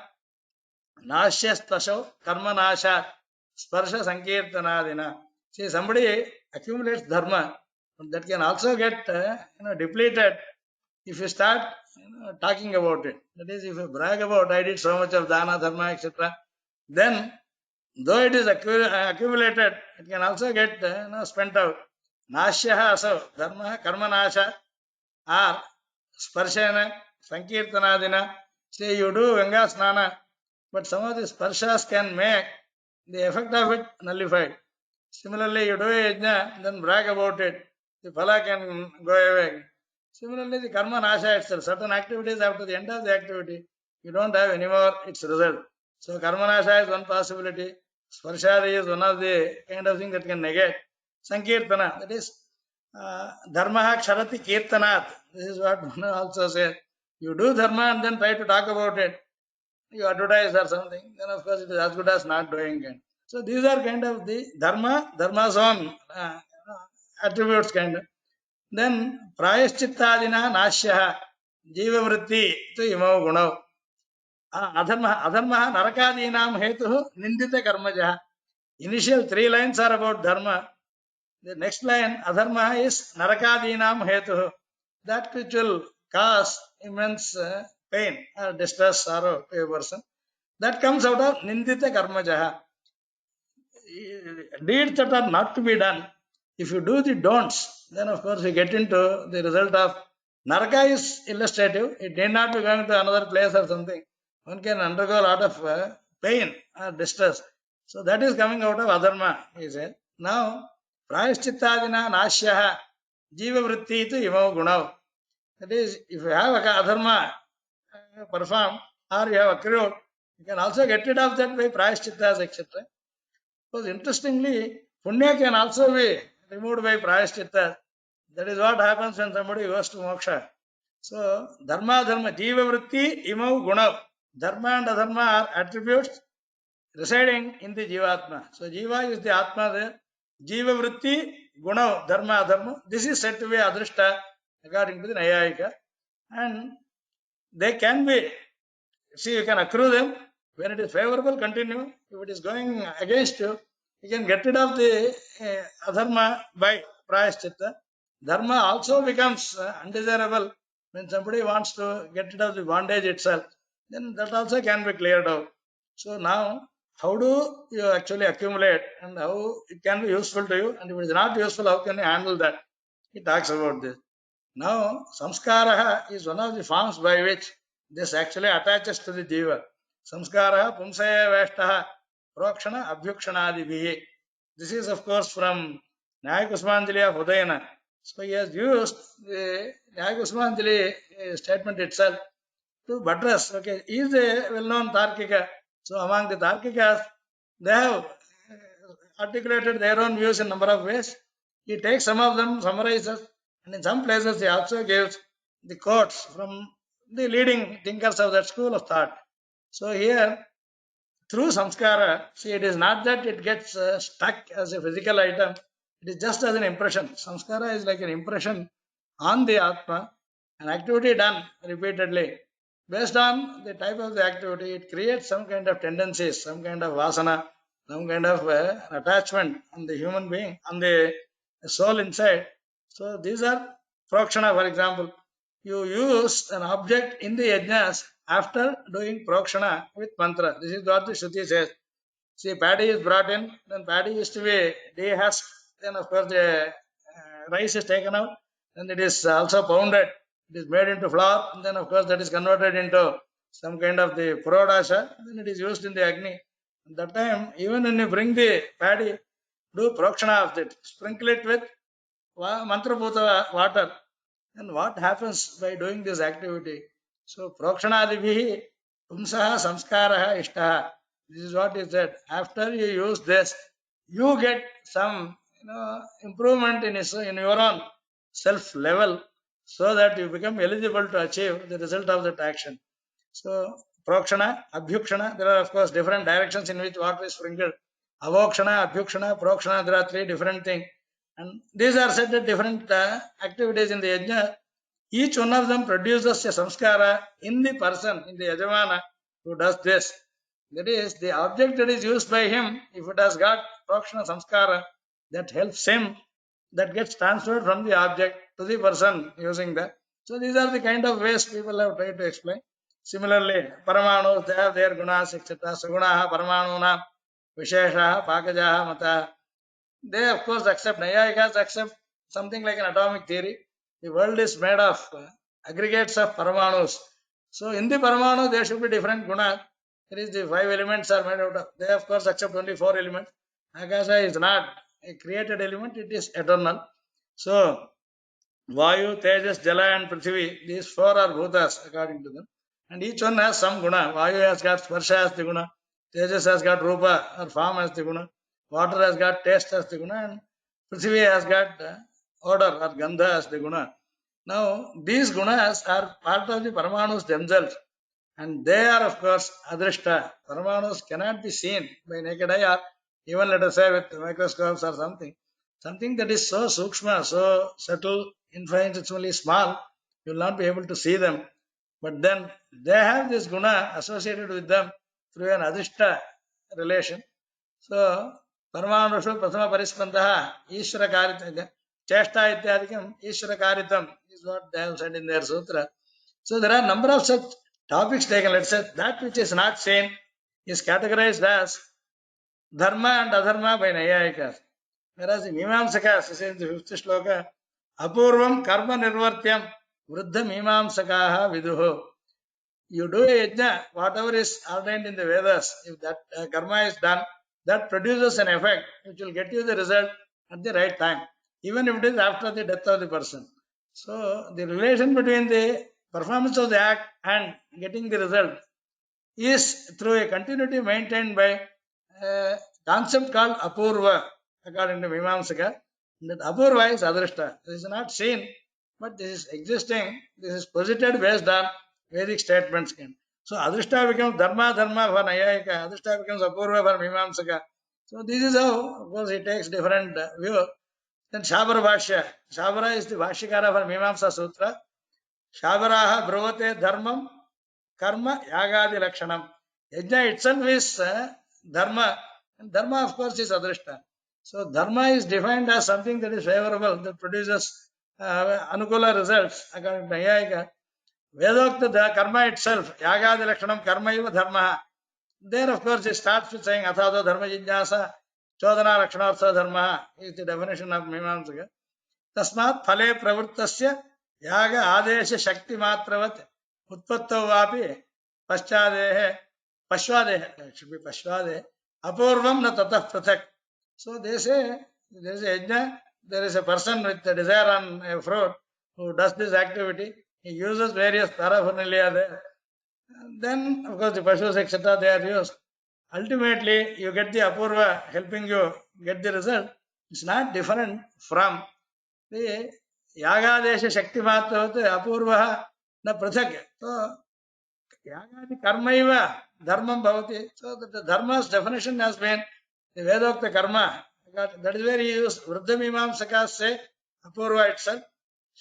nashya stasho, karma nasha, sparsha sankirtanadina. See, somebody accumulates dharma, but that can also get depleted if you start talking about it. That is, if you brag about, I did so much of dana, dharma, etc., then though it is accumulated, it can also get spent out. Nashya aso, dharma, karma nasha, or sparshana, sankirtanadina. Say you do Ganga Snana, but some of the sparshas can make the effect of it nullified. Similarly, you do a yajna, then brag about it. The phala can go away. Similarly, the karma nasha itself, certain activities after the end of the activity, you don't have anymore its result. So karma nasha is one possibility. Sparshadi is one of the kind of thing that can negate. Sankirtana, that is dharma ksharati kirtanat. This is what one also says. You do dharma and then try to talk about it. You advertise or something, then of course it is as good as not doing it. So these are kind of the dharma's own attributes kind of. Then prayaschittadina nashya jiva vritti to imau gunau. Adharma narakadinam hetu nindita karmaja. Initial three lines are about dharma. The next line, adharma, is narakadinam hetu. That which will cause immense pain or distress, sorrow to a person. That comes out of nindita karmajaha. Deeds that are not to be done. If you do the don'ts, then of course you get into the result of naraka is illustrative. It need not be going to another place or something. One can undergo a lot of pain or distress. So that is coming out of adharma, he said. Now, prayaschittadina nashyaha jiva vritti tu imau gunav. That is, if you have a adharma performed or you have accrued, you can also get rid of that by prayashchittas, etc. Because interestingly, punya can also be removed by prayashchitta. That is what happens when somebody goes to moksha. So, dharma, jiva vritti, imau guna. Dharma and adharma are attributes residing in the jivatma. So, jiva is the atma there. Jiva vritti, guna, dharma, adharma. This is said to be adrishta according to the Nayayika. And they can be, see, you can accrue them. When it is favorable, continue. If it is going against you, you can get rid of the adharma by prayaschitta. Dharma also becomes undesirable when somebody wants to get rid of the bondage itself. Then that also can be cleared out. So now, how do you actually accumulate and how it can be useful to you? And if it is not useful, how can you handle that? He talks about this. Now, samskara is one of the forms by which this actually attaches to the jiva. Samskara pumsaya veshtaha prokshana abhyukshanadibihi. This is of course from Nyaya Kusmanjali of Udayana. So he has used the Nyaya Kusmanjali statement itself to buttress. Okay, he is a well-known Tarkika. So among the Tarkikas, they have articulated their own views in number of ways. He takes some of them, summarizes, and in some places he also gives the quotes from the leading thinkers of that school of thought. So here, through samskara, see, it is not that it gets stuck as a physical item, it is just as an impression. Samskara is like an impression on the Atma, an activity done repeatedly. Based on the type of the activity, it creates some kind of tendencies, some kind of vasana, some kind of attachment on the human being, on the soul inside. So these are prokshana, for example. You use an object in the yajnas after doing prokshana with mantra. This is what the Shruti says. See, paddy is brought in, then paddy used to be dehusked, then of course the rice is taken out, then it is also pounded, it is made into flour, and then of course that is converted into some kind of the purodasha, then it is used in the Agni. At that time, even when you bring the paddy, do prokshana of it, sprinkle it with mantrabhuta water. And what happens by doing this activity? So, prokshanadibihi pumsaha samskaraha ishtaha. This is what is said. After you use this, you get some improvement in your own self level so that you become eligible to achieve the result of that action. So, prokshana, abhyukshana, there are of course different directions in which water is sprinkled. Avokshana, abhyukshana, prokshana, there are three different things. And these are said at different activities in the yajna. Each one of them produces a samskara in the person, in the yajamana who does this. That is, the object that is used by him, if it has got prokshana samskara, that helps him, that gets transferred from the object to the person using that. So these are the kind of ways people have tried to explain. Similarly, Paramanus, they have their gunas, etc. Sagunaha, Paramanuna, Visheshaha, Pakajaha, Mata. They, of course, accept, Nayayikas accept something like an atomic theory. The world is made of aggregates of Paramanus. So in the Paramanu, there should be different gunas. There is the 5 elements are made out of. They of course accept only 4 elements. Akasha is not a created element; it is eternal. So Vayu, Tejas, Jala, and Prithvi, these 4 are bhutas according to them. And each one has some guna. Vayu has got sparsha as the guna. Tejas has got rupa or form as the guna. Water has got taste as the guna. And Prithvi has got odor or gandha as the guna. Now, these gunas are part of the Paramanus themselves. And they are, of course, adrishta. Paramanus cannot be seen by naked eye or even, let us say, with microscopes or something. Something that is so sukshma, so subtle, infinitesimally small, you will not be able to see them. But then they have this guna associated with them through an adrishta relation. So, Paramanushu Prathama Parispantaha, Ishvara Karita, Cheshta Ityadikam, Ishvara Karitam is what they have said in their sutra. So there are number of such topics taken. Let's say that which is not seen is categorized as dharma and adharma by Nayayikas. Whereas the Mimamsakas, says in the 5th shloka, Apurvam karma nirvartyam vruddha mimamsakaha viduho. You do a yajna, whatever is ordained in the Vedas, if that karma is done, that produces an effect which will get you the result at the right time, even if it is after the death of the person. So the relation between the performance of the act and getting the result is through a continuity maintained by a concept called apurva, according to Mimamsaka. That apurva is adrishta. This is not seen, but this is existing. This is posited based on Vedic statements. So adrishta becomes dharma, dharma for Nayayika. Adrishta becomes apurva for Mimamsaka. So this is how, of course, he takes different view. Then Shabara Bhashya. Shabara is the Bhashyakara for Mimamsa Sutra. Shabaraha bruvate dharmam karma yagadi lakshanam. Yajna itself is dharma. And dharma, of course, is adrishta. So dharma is defined as something that is favorable, that produces anukula results according to Nayayika. Vedokta karma itself, yagadi lakshanam karma iva dharma. There, of course, it starts with saying athado dharma jignasa chodana lakshanartha dharma is the definition of Mimamsaka. तस्मात् फले प्रवृत्तस्य याग आदेश शक्ति मात्रवत् उत्पत्तौ वापि पश्चादेह पश्वादेह should be पश्वादेह अपूर्वं न ततः पृथक्. So they say there is a yajna, there is a person with a desire on a fruit who does this activity. He uses various paraphernalia there. And then, of course, the pashus, etc., they are used. Ultimately, you get the apurva helping you get the result. It's not different from the yagadesha shakti matravate apurva na prathak. So yagadi karmaiva dharmam bhavati. So the dharma's definition has been the Vedokta karma. That is where he used Vruddhamimamsakas say apurva itself.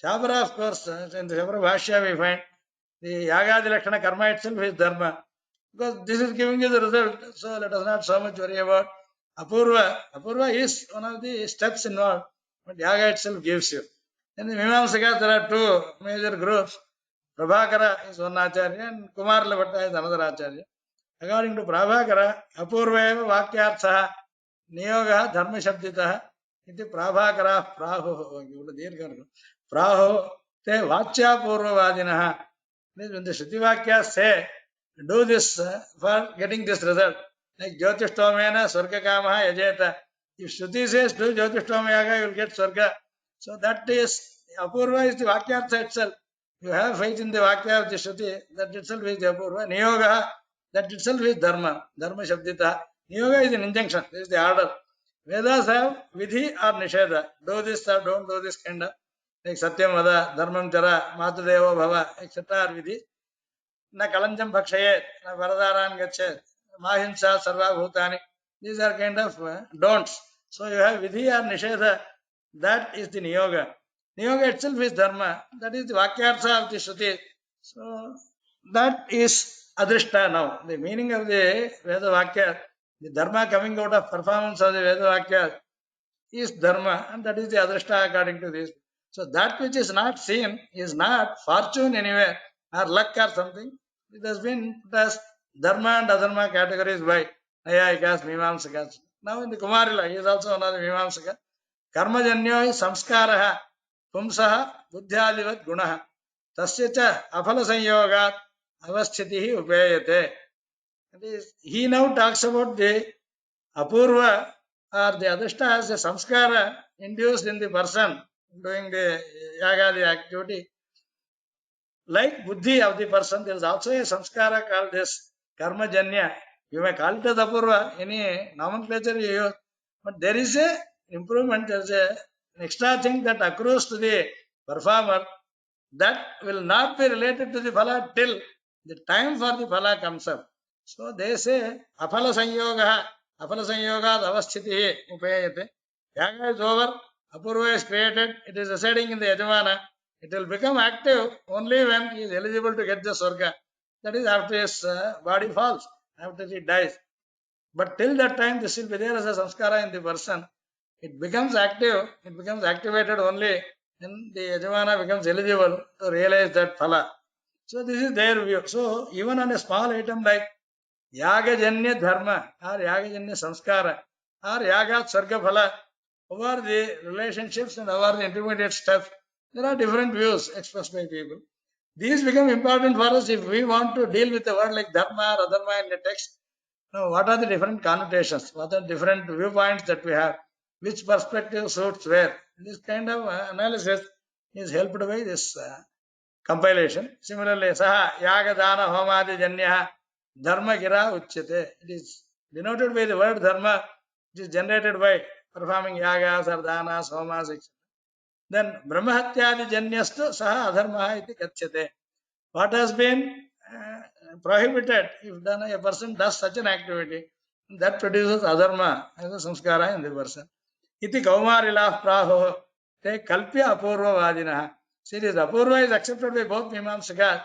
Shabara, of course, in the Shabara Bhashya we find the yagadi lakshana karma itself is dharma. Because this is giving you the result. So let us not so much worry about apurva. Apurva is one of the steps involved, but yaga itself gives you. In the Mimamsakas, there are 2 major groups. Prabhakara is one acharya and Kumar Bhatta is another acharya. According to Prabhakara, apurva eva vakyartha niyoga dharma shabditah iti Prabhakara praho. Praho te vachya purvavadinah. When the Shruti Vakyas say, do this for getting this result, like Jyotishthamena Swargakamaha Yajeta. If Shruti says do Jyotishthamyaga, you will get Swarga. So that is, Apurva is the Vakyartha itself. You have faith in the Vakya of the Shruti, that itself is the Apurva. Niyoga, that itself is Dharma, Dharma Shabdita. Niyoga is an injunction, this is the order. Vedas have Vidhi or Nisheda, do this or don't do this kind of, like Satyam Vada, Dharmam Chara, Matudeva Bhava, etc. are Vidhi. न कलंजम भक्षयेत न वरदारान गच्छेत माहिंसा सर्वा भूतानि. These are kind of don'ts. So you have vidhi or nishedha. That is the niyoga. Niyoga itself is dharma. That is the vakyartha of the shruti. So that is adrishta now. The meaning of the Veda Vakya, the dharma coming out of performance of the Veda Vakya is dharma, and that is the adrishta according to this. So that which is not seen is not fortune anywhere or luck or something. It has been put as dharma and adharma categories by Nayayikas, Mimamsakas. Now in the Kumarila, he is also another Mimamsaka. Karmajanyo is samskaraha, pumsaha, buddhyadivat gunaha. tasya cha aphala sanyogat avasthitihi upayate. He now talks about the apurva or the adhishta as a samskara induced in the person doing the yaga, the activity. Like buddhi of the person, there is also a samskara called this karma janya. You may call it as apurva, any nomenclature you use, but there is a improvement, there is an extra thing that accrues to the performer that will not be related to the phala till the time for the phala comes up. So they say aphala sanyogad avasthiti upayate. Yaga is over, apurva is created, it is residing in the yajamana. It will become active only when he is eligible to get the swarga. That is after his body falls, after he dies. But till that time, this will be there as a samskara in the person. It becomes active, it becomes activated only when the Yajamana becomes eligible to realize that phala. So this is their view. So even on a small item like Yagajanya Dharma or Yagajanya Samskara or Yagat Sarga Phala, over the relationships and over the intermediate steps, there are different views expressed by people. These become important for us if we want to deal with a word like dharma or adharma in the text. Now, what are the different connotations? What are different viewpoints that we have? Which perspective suits where? This kind of analysis is helped by this compilation. Similarly, Saha Yagadana Homadi Janya Dharma Gira Uchyate. It is denoted by the word dharma, which is generated by performing yagas or danas, homas, etc. Then Brahmahatyadi Janyastu Saha Adharma iti Kachyate. What has been prohibited, if done, a person does such an activity, that produces adharma as a samskara in the person. Iti Kaumarilah Praho, te Kalpya Apurva Vadina. See, this Apurva is accepted by both Mimamsakas.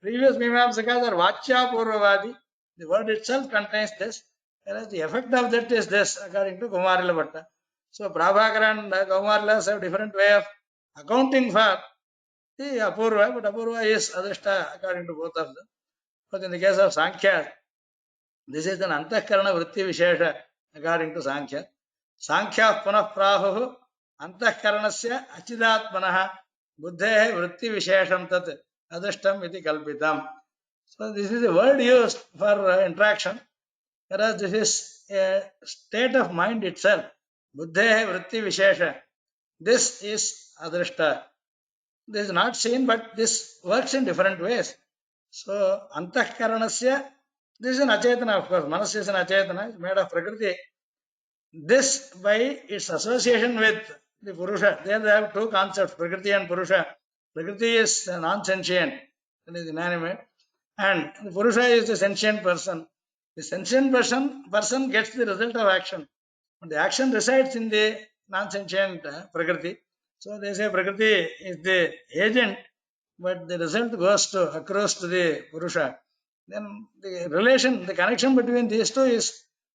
Previous Mimamsakas are Vachya Apurva Vadi. The word itself contains this, whereas the effect of that is this, according to Kumarila Bhatta. So, Prabhakara and Kaumarilas have different way of accounting for the Apurva, but Apurva is Adhishta according to both of them. But in the case of Sankhya, this is an Antakarana Vritti Vishesha according to Sankhya. Sankhya Punah Prahu Antakaranasya Achidatmanaha Buddhe Vritti Vishesham Tat Adhishtam Iti Kalpitam. So this is a word used for interaction, whereas this is a state of mind itself. Buddhe Vritti Vishesha. This is Adhrishta. This is not seen, but this works in different ways. So, antahkaranasya, this is an achetana, of course. Manas is an achetana, it's made of prakriti. This, by its association with the Purusha, there they have two concepts, prakriti and Purusha. Prakriti is non-sentient, it is inanimate, and the Purusha is the sentient person. The sentient person gets the result of action. But the action resides in the non-sentient prakriti. So they say prakriti is the agent, but the result goes to accrues to the Purusha. Then the relation, the connection between these two is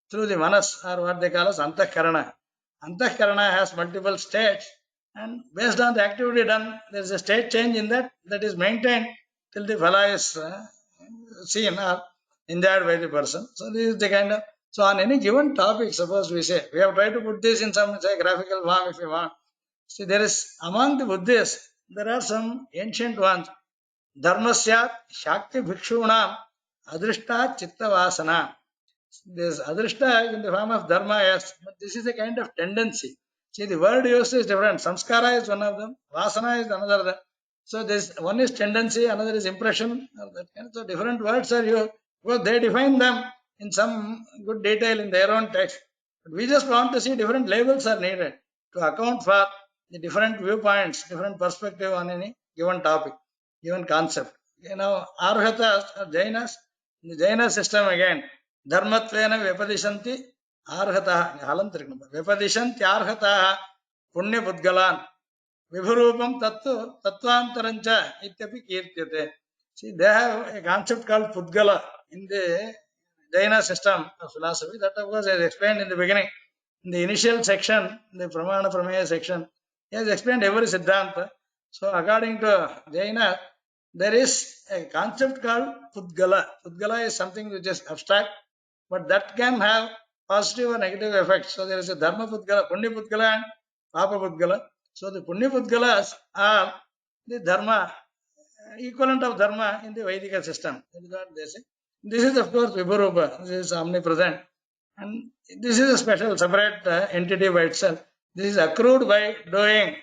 through the manas, or what they call as antahkarana. Antahkarana has multiple states, and based on the activity done, there is a state change in that is maintained till the phala is seen or enjoyed by the person. So this is the kind of, so on any given topic, suppose we say, we have tried to put this in some say graphical form if you want. See, there is among the Buddhists, there are some ancient ones. Dharmasya Shakti Bhikshunam Adrishta Chitta Vasana. This Adrishta is in the form of Dharma, yes, but this is a kind of tendency. See, the word used is different. Samskara is one of them, Vasana is another. So this one is tendency, another is impression. That kind. So different words are used because they define them in some good detail in their own text. But we just want to see different labels are needed to account for the different viewpoints, different perspective on any given topic, given concept. You know, Arhatas or Jainas, in the Jaina system again, Dharmatvena Vyapadishanti Arhata, Halantrikna, Vyapadishanti Punya Budgalan. Vibhurupam Tattvantarancha Ityapi Kirtyate. See, they have a concept called Pudgala in the Jaina system of philosophy. That, of course, is explained in the beginning. In the initial section, the Pramana Prameya section, he has explained every Siddhanta. So, according to Jaina, there is a concept called Pudgala. Pudgala is something which is abstract, but that can have positive or negative effects. So, there is a Dharma Pudgala, Punya Pudgala, and Papa Pudgala. So the Punya Pudgalas are the Dharma equivalent of dharma in the Vedic system. That is what they say. This is of course Vibhurupa. This is omnipresent. And this is a special separate entity by itself. This is accrued by doing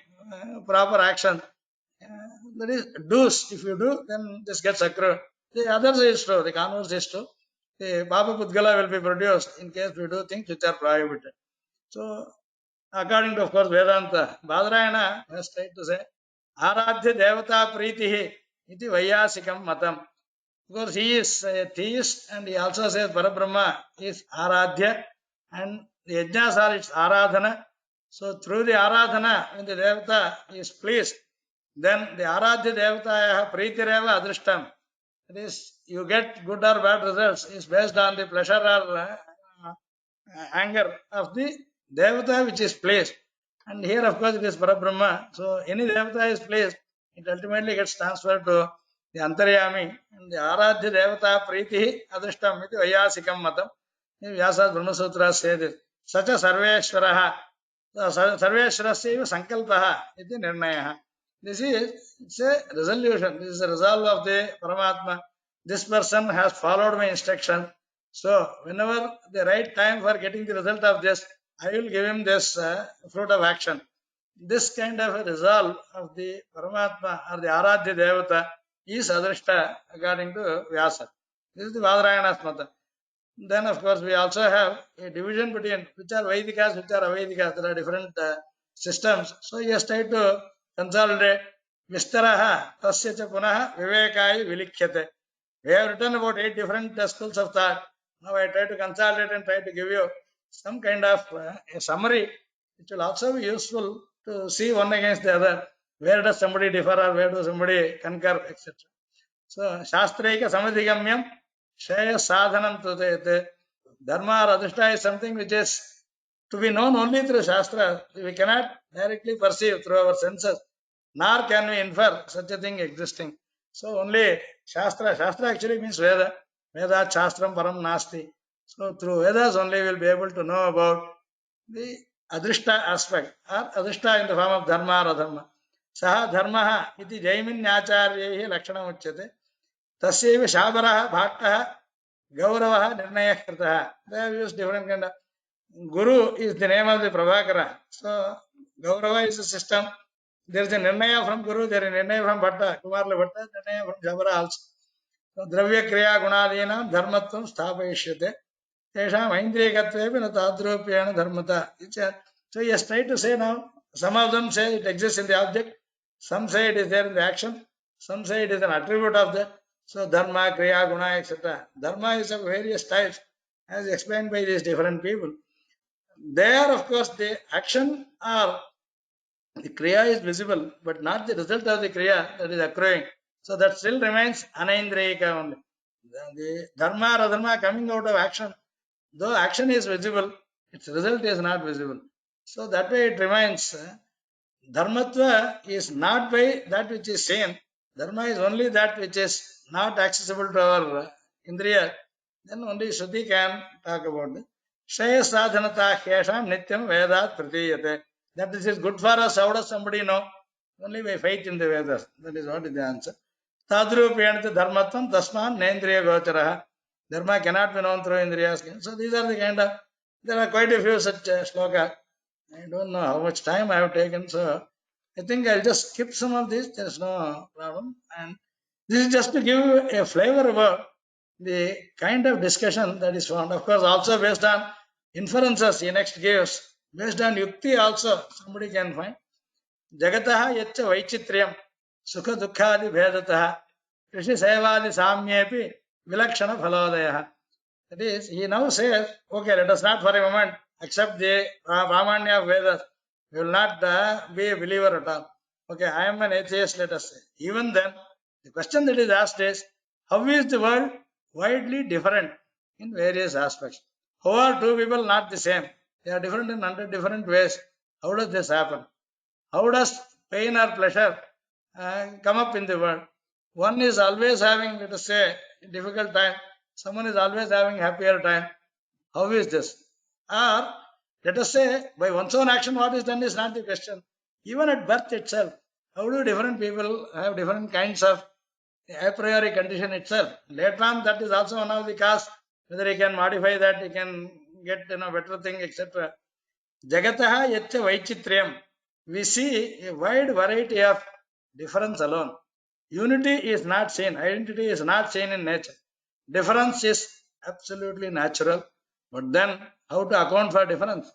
proper action. That is do's. If you do, then this gets accrued. The others is true. The converse is true. The Papa Pudgala will be produced in case we do things which are prohibited. So, according to, of course, Vedanta, Badarayana has tried to say, Aradhya Devata Pritihi iti Vayasikam Matam. Because he is a theist and he also says Parabrahma is Aradhya and the yajnas are its Aradhana. So, through the Aradhana, when the Devata is pleased, then the Aradhya Devata Pritireva Adrishtam. That is, you get good or bad results is based on the pleasure or anger of the Devata which is placed. And here, of course, it is Parabrahma. So, any Devata is placed, it ultimately gets transferred to the Antaryami. And the Aradhya Devata Priti Adrishtam iti Vayasikam Matam. Vyasa Brahmasutras say this. Such a Sarveshwaraha. Sarveshwarasya Sankalpaha iti Nirnayaha. This is it's a resolution. This is a resolve of the Paramatma. This person has followed my instruction. So, whenever the right time for getting the result of this, I will give him this fruit of action. This kind of a resolve of the Paramatma or the Aradhya Devata is Adrishta according to Vyasa. This is the Vadarayana's mata. Then, of course, we also have a division between which are Vedikas, which are Avedikas. There are different systems. So, he has tried to consolidate Vistaraha, Tasya cha Punaha, Vivekai, Vilikhyate. We have written about 8 different schools of thought. Now I try to consolidate and try to give you some kind of a summary which will also be useful to see one against the other. Where does somebody differ or where does somebody concur, etc. So, Shastraika Samadhigamyam Shaya Sadhanam Tudayate. Dharma or Adhishta is something which is to be known only through Shastra. We cannot directly perceive through our senses, nor can we infer such a thing existing. So only Shastra actually means Veda. Veda Shastram Param Nasti. So through Vedas only we will be able to know about the Adrishta aspect or Adrishta in the form of Dharma or Adharma. Saha Dharmaha iti Jaiminyacharyehi Lakshanam Uchyate. Tasyaiva Shabaraha Bhattaha Gauravaha Nirnayah Kritaha. They have used different kind of. Guru is the name of the Prabhakara. So Gaurava is a system. There is a Nirnaya from Guru, there is a Nirnaya from Bhatta, Kumarla Bhatta, Nirnaya from Jabara also. So, Dravya Kriya Gunadinam Dharmatvam Sthapayishyate. Tesham Aindriyakatvepi na tadrupyana dharmata. So he has tried to say now, some of them say it exists in the object, some say it is there in the action, some say it is an attribute of that. So Dharma, Kriya, Guna, etc. Dharma is of various types, as explained by these different people. There, of course, the action or the kriya is visible, but not the result of the kriya that is accruing. So that still remains anaindriyika only. The dharma or adharma coming out of action, though action is visible, its result is not visible. So that way it remains. Dharmatva is not by that which is seen. Dharma is only that which is not accessible to our indriya. Then only Shruti can talk about it. Shaya sadhanata hyasham nityam vedat pratiyate. That this is good for us. How does somebody know? Only by faith in the Vedas. That is what is the answer. Tadrupanita dharmatvam tasman nendriya gocharaha. Dharma cannot be known through indriyas. So these are the kind of, there are quite a few such shlokas. I don't know how much time I have taken, so I think I'll just skip some of these. There's no problem. And this is just to give you a flavor about the kind of discussion that is found. Of course, also based on inferences he next gives. Based on yukti also, somebody can find. Jagataha yaccha vaichitriyam sukha dukkhadi bhedataha krishi sevadi samyepi vilakshana phalodaya. That is, he now says, okay, let us not for a moment accept the Pramanya of Vedas. We will not be a believer at all. Okay, I am an atheist, let us say. Even then, the question that is asked is, how is the world widely different in various aspects? How are two people not the same? They are different in 100 different ways. How does this happen? How does pain or pleasure come up in the world? One is always having, let us say, a difficult time. Someone is always having happier time. How is this? Or let us say, by one's own action, what is done is not the question. Even at birth itself, how do different people have different kinds of a priori condition itself. Later on, that is also one of the cause, whether he can modify that, he can get better thing, etc. Jagataha yatcha vaichitriyam. We see a wide variety of difference alone. Unity is not seen, identity is not seen in nature. Difference is absolutely natural, but then how to account for difference?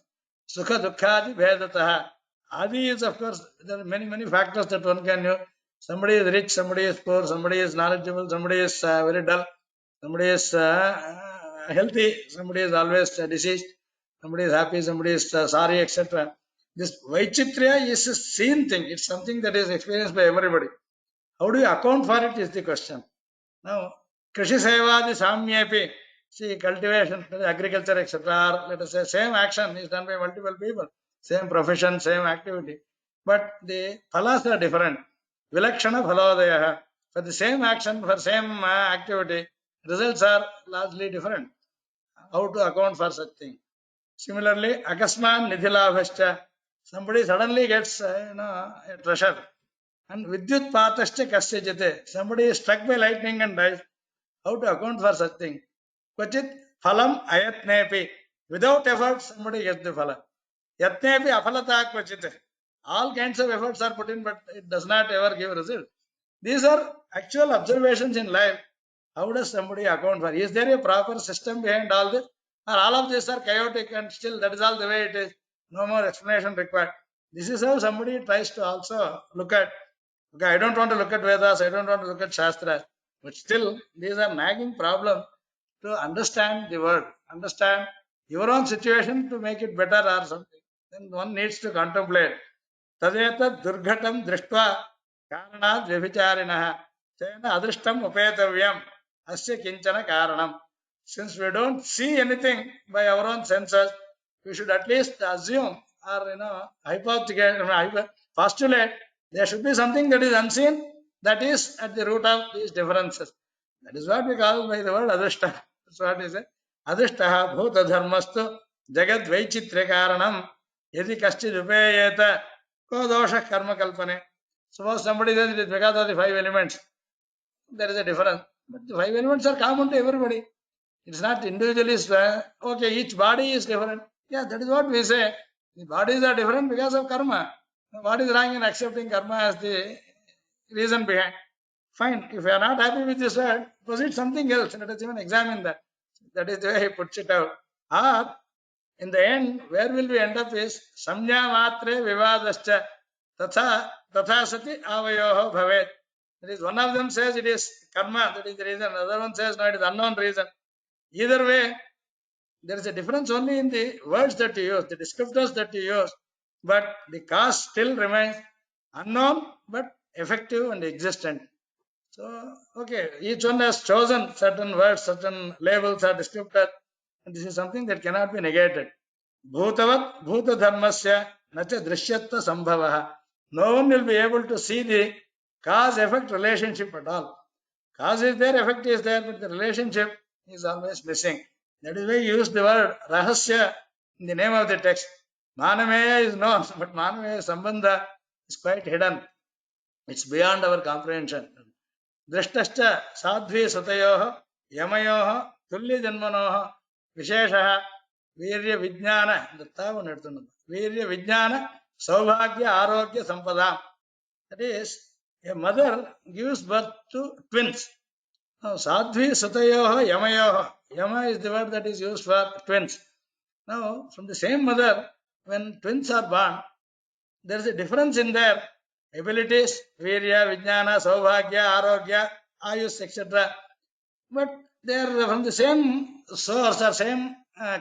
Sukha dukkhadi bhedataha. Adi is, of course, there are many factors that one can use. Somebody is rich, somebody is poor, somebody is knowledgeable, somebody is very dull, somebody is healthy, somebody is always diseased, somebody is happy, somebody is sorry, etc. This Vaichitriya is a seen thing. It's something that is experienced by everybody. How do you account for it is the question. Now, Krishi Sevadi Samyepi, see, cultivation, agriculture, etc., let us say, same action is done by multiple people, same profession, same activity, but the phalas are different. Vilakshana phalodaya. For the same action, for same activity, results are largely different. How to account for such thing? Similarly, akasman nidhilabhascha. Somebody suddenly gets a treasure. And vidyut patascha kasyajate. Somebody is struck by lightning and dies. How to account for such thing? Kvachit phalam ayatnepi. Without effort, somebody gets the phala. Yatnepi aphalata kvachit. All kinds of efforts are put in, but it does not ever give result. These are actual observations in life. How does somebody account for? Is there a proper system behind all this? Or all of these are chaotic and still that is all the way it is? No more explanation required. This is how somebody tries to also look at. Okay, I don't want to look at Vedas, I don't want to look at Shastras, but still these are nagging problems to understand the word, understand your own situation to make it better or something. Then one needs to contemplate. Tadetat durghatam drishtva karanat vyabhicharinah tena adrishtam upetavyam asya kinchana karanam. Since we don't see anything by our own senses, we should at least assume or hypothesize, postulate there should be something that is unseen that is at the root of these differences. That is what we call by the word adrishta. That's what is it. Adrishtaha bhuta dharmastu jagad vaichitra karanam yadi kaschid upayeta ko dosha karma kalpane. Suppose somebody says it is because of the five elements. There is a difference. But the five elements are common to everybody. It's not individually, okay, each body is different. Yeah, that is what we say. The bodies are different because of karma. What is wrong in accepting karma as the reason behind? Fine. If you are not happy with this word, proceed something else. Let us even examine that. That is the way he puts it out. Or, in the end, where will we end up is samnya matre vivadascha tatha tatha sati avayoho bhavet. That is, one of them says it is karma, that is the reason. Another one says no, it is unknown reason. Either way, there is a difference only in the words that you use, the descriptors that you use, but the cause still remains unknown but effective and existent. So, okay, each one has chosen certain words, certain labels or descriptors, and this is something that cannot be negated. Bhutavat bhuta dharmasya nacha drishyatva sambhavaha. No one will be able to see the cause-effect relationship at all. Cause is there, effect is there, but the relationship is always missing. That is why you use the word rahasya in the name of the text. Manameya is known, but Manameya Sambandha is quite hidden. It's beyond our comprehension. Drishtascha sadhvi sutayoh yamayoh tulya janmanoh visheshaha virya vijnana virya vijnana saubhagya arogya sampadam. That is, a mother gives birth to twins. Now, sadhvi sutayoh yamayoh. Yama is the word that is used for twins. Now, from the same mother, when twins are born, there is a difference in their abilities, virya, vijnana, saubhagya, arogya, ayus, etc. But they are from the same source or same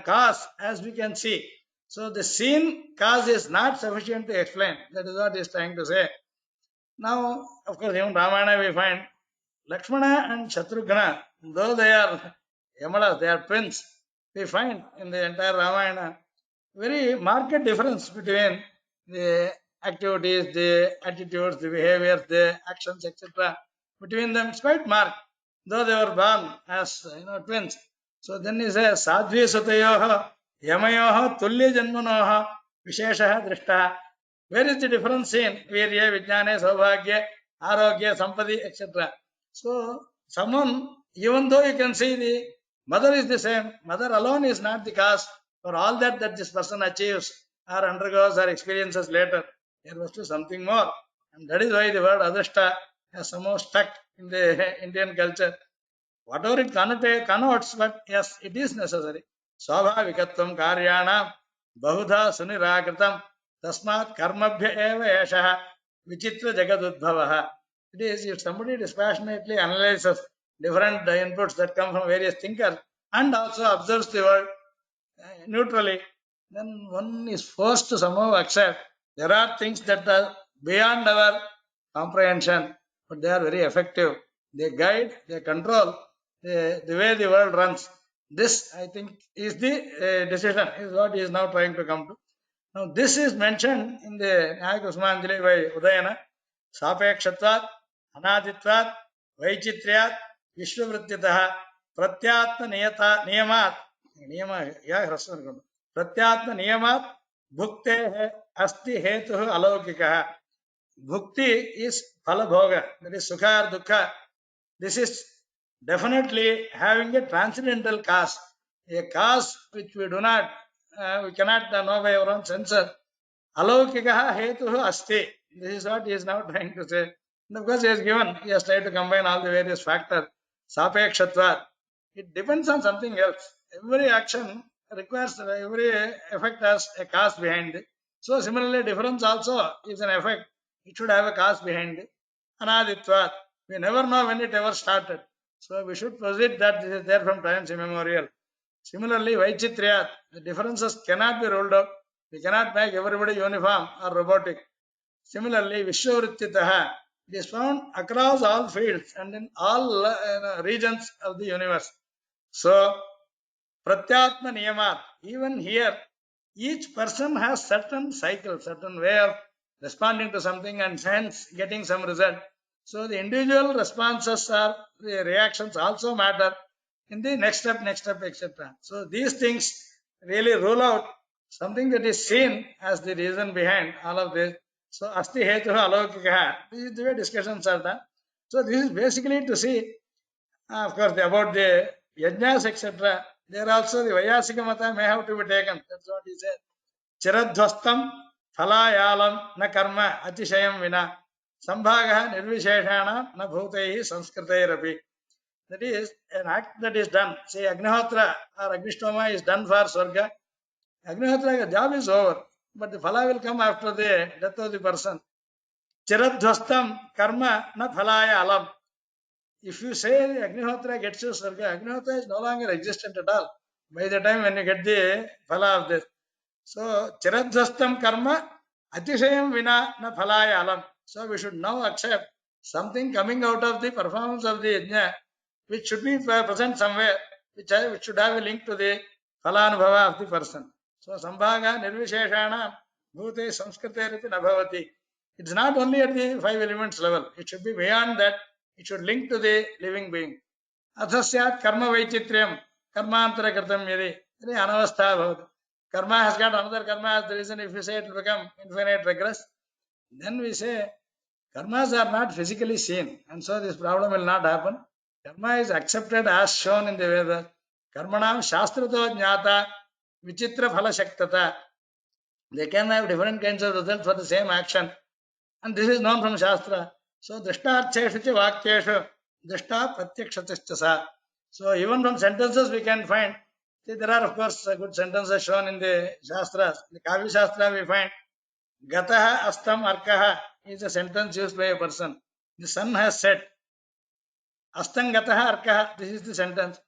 cause as we can see. So the seen cause is not sufficient to explain. That is what he is trying to say. Now, of course, even Ramayana we find Lakshmana and Shatrughna, though they are Yamalas, they are twins, we find in the entire Ramayana very marked difference between the activities, the attitudes, the behaviors, the actions, etc. Between them, it's quite marked, though they were born as twins. So then he says, Sadhvi Sutayoha, Yamayoha, Tulya Janmanoha, Visheshaha Drishtaha. Where is the difference in Virya, Vijnana, Saubhagya, Arogya, Sampati, etc.? So someone, even though you can see the mother is the same, mother alone is not the cause for all that this person achieves or undergoes or experiences later. There must be something more. And that is why the word adhishta has somehow stuck in the Indian culture. Whatever it connotes, but yes, it is necessary. Swabhavikatvam karyana bahudha sunirakratam tasmat karmabhya eva eshaha vichitra jagadudbhavaha. It is, if somebody dispassionately analyzes different inputs that come from various thinkers and also observes the world neutrally, then one is forced to somehow accept there are things that are beyond our comprehension, but they are very effective. They guide, they control the way the world runs. This, I think, is the decision, is what he is now trying to come to. Now, this is mentioned in the Nyaya Kusmanjali by Udayana. Sapekshatvat, Anaditvat, Vaichitriat, Vishwavrittitah, Pratyatma Niyata, Niyamat, Niyama, yeah, Hraswan, Pratyatma Niyamat, Bhukte Asti Hetu Alaukika. Bhukti is Phalabhoga, that is Sukha or Dukkha. This is definitely having a transcendental cause, a cause which we cannot know by our own senses. Alaukikaha hetuhu asti. This is what he is now trying to say. And of course, he has tried to combine all the various factors. Sapekshatvat. It depends on something else. Every action requires, every effect has a cause behind it. So, similarly, difference also is an effect. It should have a cause behind it. Anaditvat. We never know when it ever started. So, we should posit that this is there from times immemorial. Similarly, Vaichitriyat, the differences cannot be rolled out. We cannot make everybody uniform or robotic. Similarly, Vishwavrittitaha, it is found across all fields and in all regions of the universe. So, Pratyatma Niyamat, even here, each person has certain cycle, certain way of responding to something and hence getting some result. So, the individual responses or the reactions also matter in the next step, etc. So, these things really rule out something that is seen as the reason behind all of this. So, Asti Hetu Alaukikaha, this is the way discussions are done. So, this is basically to see, of course, about the yajnas, etc. There also the Vayasika Mata may have to be taken. That's what he said. Chiradhvastam phalayalam na karma atishayam vina sambhagah nirvisheshana na bhutaihi sanskritayirapi. That is an act that is done. Say Agnihotra or Agnishtoma is done for Swarga. Agnihotra's job is over, but the phala will come after the death of the person. Chiradhvastam karma na phalaya alam. If you say Agnihotra gets you Swarga, Agnihotra is no longer existent at all by the time when you get the phala of this. So, chiradhvastam karma atishayam vina na phalaya alam. So, we should now accept something coming out of the performance of the yajna, which should be present somewhere, which should have a link to the phalanubhava of the person. So, sambhaga nirvisheshana bhute samskriteripi nabhavati. It's not only at the five elements level, it should be beyond that, it should link to the living being. Athasyat karma vaichitriyam, karmantara kritam yadi, anavastha bhavati. Karma has got another karma as the reason if we say it will become infinite regress, then we say karmas are not physically seen and so this problem will not happen. Karma is accepted as shown in the Vedas. Karmanam shastrato jnata vichitra phala shaktata. They can have different kinds of results for the same action and this is known from Shastra. So drishtartheshu cha vakyeshu drishta pratyakshatascha sa. So even from sentences we can find. See, there are of course good sentences shown in the Shastras. In the Kavya Shastra we find Gataha Astam Arkaha is a sentence used by a person. The sun has set. Astam Gataha Arkaha, this is the sentence.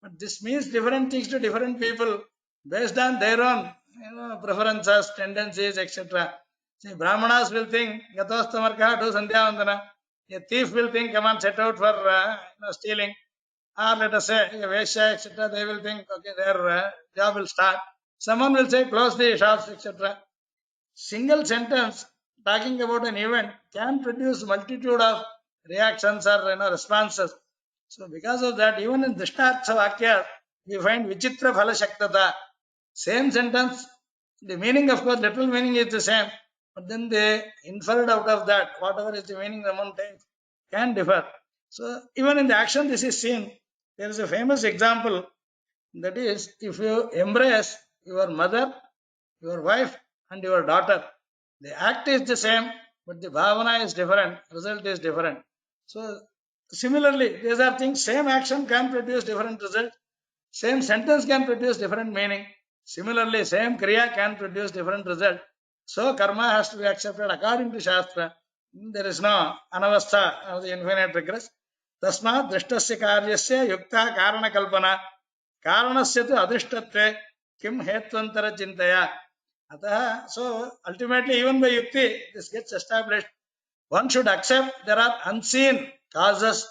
But this means different things to different people based on their own preferences, tendencies, etc. See, Brahmanas will think Gatostam Arkaha, do Sandhya Vandana. A thief will think, come on, set out for stealing. Or let us say, a Vaishya, etc., they will think, okay, their job will start. Someone will say, close the shops, etc. Single sentence talking about an event can produce multitude of reactions or responses. So because of that, even in Drishtartha Vakya, we find Vichitra Phala Shaktata. Same sentence, the meaning, of course, literal meaning is the same, but then they inferred out of that, whatever is the meaning the one takes, can differ. So even in the action, this is seen. There is a famous example, that is, if you embrace your mother, your wife, and your daughter, the act is the same, but the bhavana is different, result is different. So similarly, these are things, same action can produce different result, same sentence can produce different meaning. Similarly, same kriya can produce different result. So karma has to be accepted according to Shastra. There is no anavastha of the infinite regress. Tasmat drishtasya karyasya yukta karana kalpana karanasya tu adrishtatve kim hettvantara chintaya. Atah, so ultimately, even by yukti, this gets established. One should accept there are unseen causes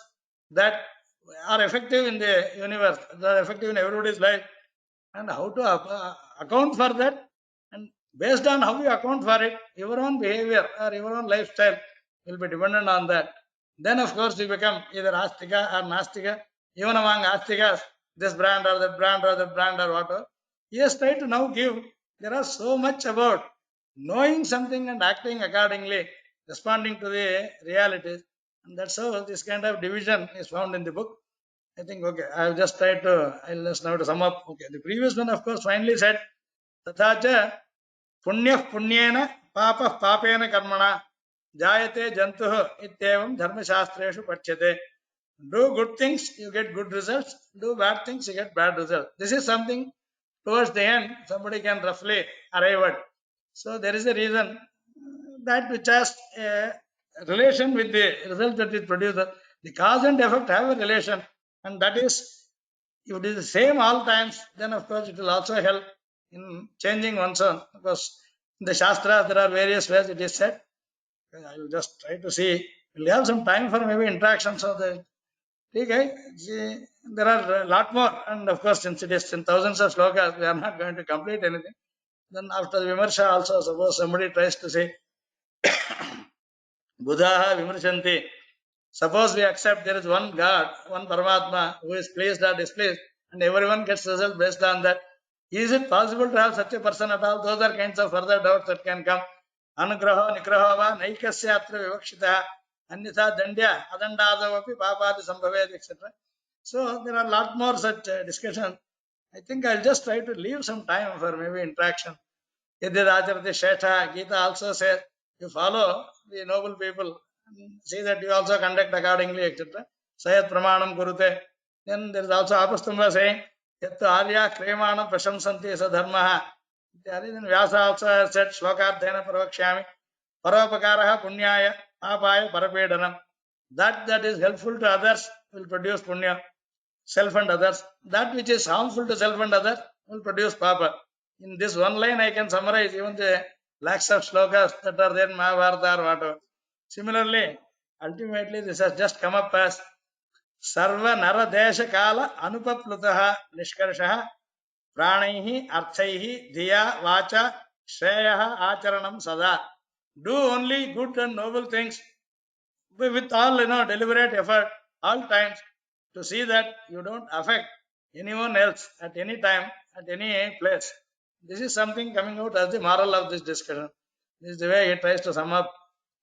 that are effective in the universe, that are effective in everybody's life, and how to account for that. And based on how you account for it, your own behavior or your own lifestyle will be dependent on that. Then, of course, you become either astika or nastika. Even among astikas, this brand or that brand or that brand or whatever. He has tried to now give. There are so much about knowing something and acting accordingly, responding to the realities. And that's how this kind of division is found in the book. I think, okay, I've just tried to, I'll just now to sum up. Okay, the previous one, of course, finally said, Tathacha punyah punyena papah papena karmana jayate jantuh ityevam dharma shastreshu pachyate. Do good things, you get good results. Do bad things, you get bad results. This is something towards the end somebody can roughly arrive at. So there is a reason that which has a relation with the result that it produces. The cause and effect have a relation, and that is, if it is the same all times, then of course it will also help in changing one's own. Because in the Shastras there are various ways it is said. I will just try to see. We'll have some time for maybe interactions of the. Okay, see, there are a lot more, and of course, since it is in thousands of slokas, we are not going to complete anything. Then after the Vimarsha, also, suppose somebody tries to say, Buddha Vimarshanti. Suppose we accept there is one God, one Paramatma who is pleased or displeased, and everyone gets result based on that. Is it possible to have such a person at all? Those are kinds of further doubts that can come. Anugraho, nigraho va, naikasya atra vivakshita, anyatha dandya, adandadav papadi sambhavet, etc. So there are a lot more such discussions. I think I'll just try to leave some time for maybe interaction. Yadidacharati Shetha, Gita also says, you follow the noble people, see that you also conduct accordingly, etc. Sayat Pramanam Kurute. Then there is also Apastamba saying, Yattu Arya Kremanam Prashamsanti Sa Dharmaha. Then Vyasa also has said, Shlokardhena Paravakshyami, Paropakaraha Punyaya, Papaya Parapedanam. That is helpful to others will produce Punya, self and others. That which is harmful to self and others will produce Papa. In this one line, I can summarize even the lakhs of slokas that are there in Mahabharata or whatever. Similarly, ultimately, this has just come up as Sarva Nara Desha Kala Anupaplutaha Nishkarshaha Pranaihi Arthaihi Dhiya Vacha Shreyaha Acharanam Sada. Do only good and noble things with all deliberate effort, all times, to see that you don't affect anyone else at any time, at any place. This is something coming out as the moral of this discussion. This is the way he tries to sum up.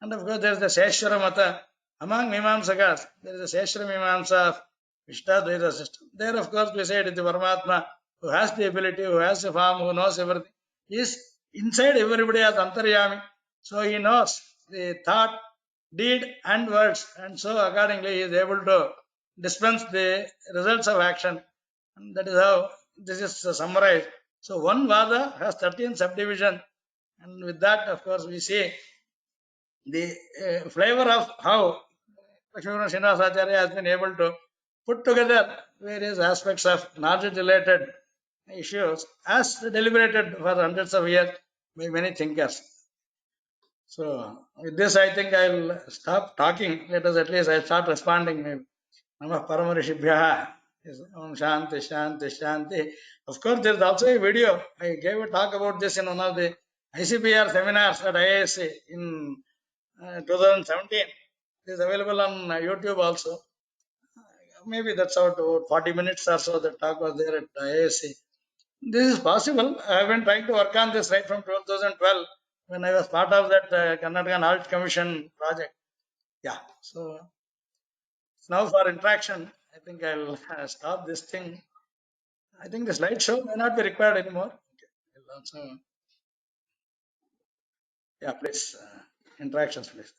And of course, there is the Seshwara Mata. Among Mimamsakas, there is a Seshwara Mimamsa of Ishtadvaita system. There, of course, we say it is the Paramatma who has the ability, who has the form, who knows everything. He is inside everybody as Antaryami. So he knows the thought, deed, and words. And so accordingly, he is able to dispense the results of action. And that is how this is summarized. So one Vada has 13 subdivisions. And with that, of course, we see the flavor of how Lakshmana Srinivasacharya has been able to put together various aspects of knowledge-related issues as deliberated for hundreds of years by many thinkers. So with this, I think I'll stop talking. Let us at least I start responding. Maybe. Namah Paramarishibhyaha. Om Shanti, Shanti, Shanti. Of course, there is also a video. I gave a talk about this in one of the ICPR seminars at IISc in 2017. It is available on YouTube also. Maybe that's about 40 minutes or so. The talk was there at IISc. This is possible. I have been trying to work on this right from 2012 when I was part of that Karnataka Art Commission project. Yeah. So Now for interaction, I think I'll stop this thing. I think the slideshow may not be required anymore. Okay. I'll also, yeah, please, interactions, please.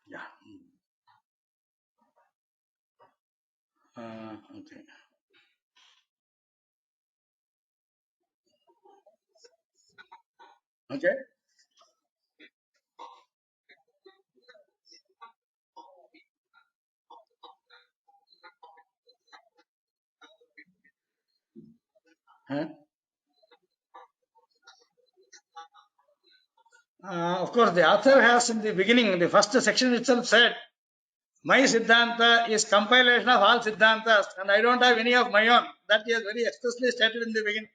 Yeah. Okay. Okay. Huh? Of course, the author has in the beginning, the first section itself said, my Siddhanta is compilation of all Siddhantas, and I don't have any of my own. That he has very expressly stated in the beginning.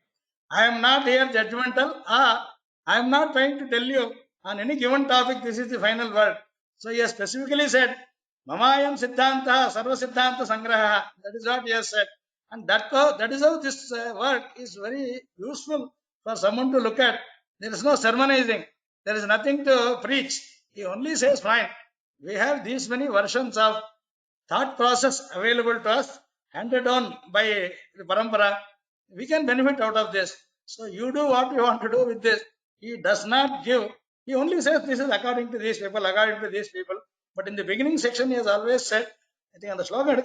I am not here judgmental. I am not trying to tell you on any given topic, this is the final word. So he has specifically said, Mamayam Siddhanta, Sarva Siddhanta Sangraha. That is what he has said. And that is how this work is very useful for someone to look at. There is no sermonizing. There is nothing to preach. He only says, fine, we have these many versions of thought process available to us, handed on by the parampara. We can benefit out of this. So you do what you want to do with this. He does not give. He only says this is according to these people, according to these people. But in the beginning section, he has always said, I think on the slogan,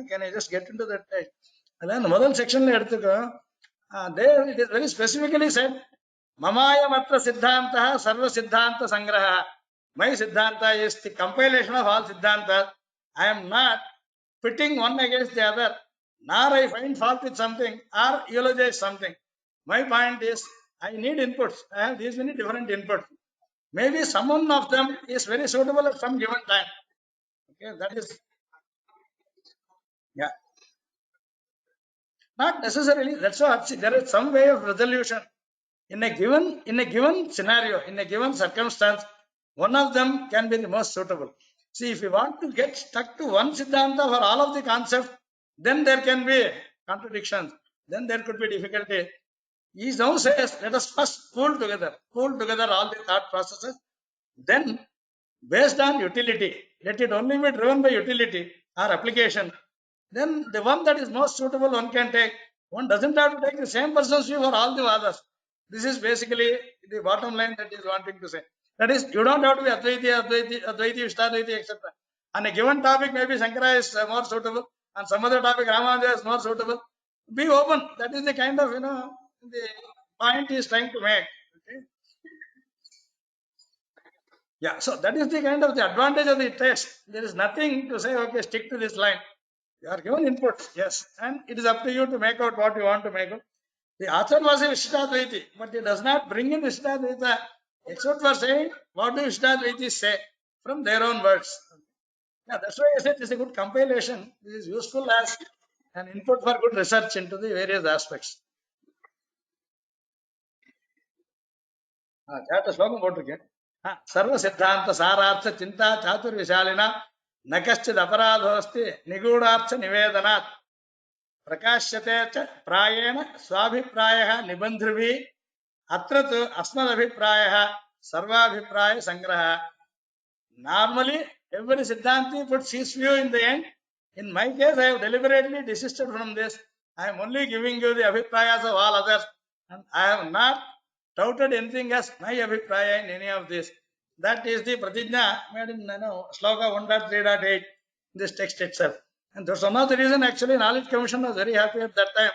can I just get into that? And then the model section, there it is very specifically said, Mamaya Matra Siddhanta, Sarva Siddhanta Sangraha. My Siddhanta is the compilation of all Siddhantas. I am not pitting one against the other, nor I find fault with something or eulogize something. My point is, I need inputs. I have these many different inputs. Maybe some one of them is very suitable at some given time. Okay, that is, yeah, not necessarily. That's what there is some way of resolution in a given scenario, in a given circumstance. One of them can be the most suitable. See, if you want to get stuck to one siddhanta for all of the concepts, then there can be contradictions. Then there could be difficulty. He now says, let us first pull together all the thought processes. Then, based on utility, let it only be driven by utility or application. Then the one that is most suitable one can take. One doesn't have to take the same person's view for all the others. This is basically the bottom line that is wanting to say. That is, you don't have to be Advaiti, Vishtadvaiti, etc. On a given topic, maybe Shankara is more suitable. On some other topic, Ramanuja is more suitable. Be open. That is the kind of, the point he is trying to make. Okay? Yeah, so that is the kind of the advantage of the test. There is nothing to say, okay, stick to this line. You are given inputs, yes, and it is up to you to make out what you want to make out. The author was a Vishishtadvaiti, but he does not bring in Vishishtadvaita except for saying what do Vishishtadvaitis say from their own words. Yeah, that's why I said it's a good compilation. This is useful as an input for good research into the various aspects. Chapter ஸ்லோகம் போட்டிருக்கேன். सर्व सिद्धांत सारार्थ चिंता चातुर्विशालिना न कश्चिद अपराधोस्ति निगूढ़ार्थ निवेदनात् प्रकाश्यते च प्रायेण स्वाभिप्रायः निबन्धुभिः अत्र तु अस्मदभिप्रायः सर्वाभिप्राय संग्रह. Normally, every Siddhanti puts his view in the end. In my case, I have deliberately desisted from this. I am only giving you the abhiprayas of all others, and I have not touted anything as my abhipraya in any of this. That is the pratijna made in sloka 1.3.8, this text itself. And that's one of the reason actually Knowledge Commission was very happy at that time.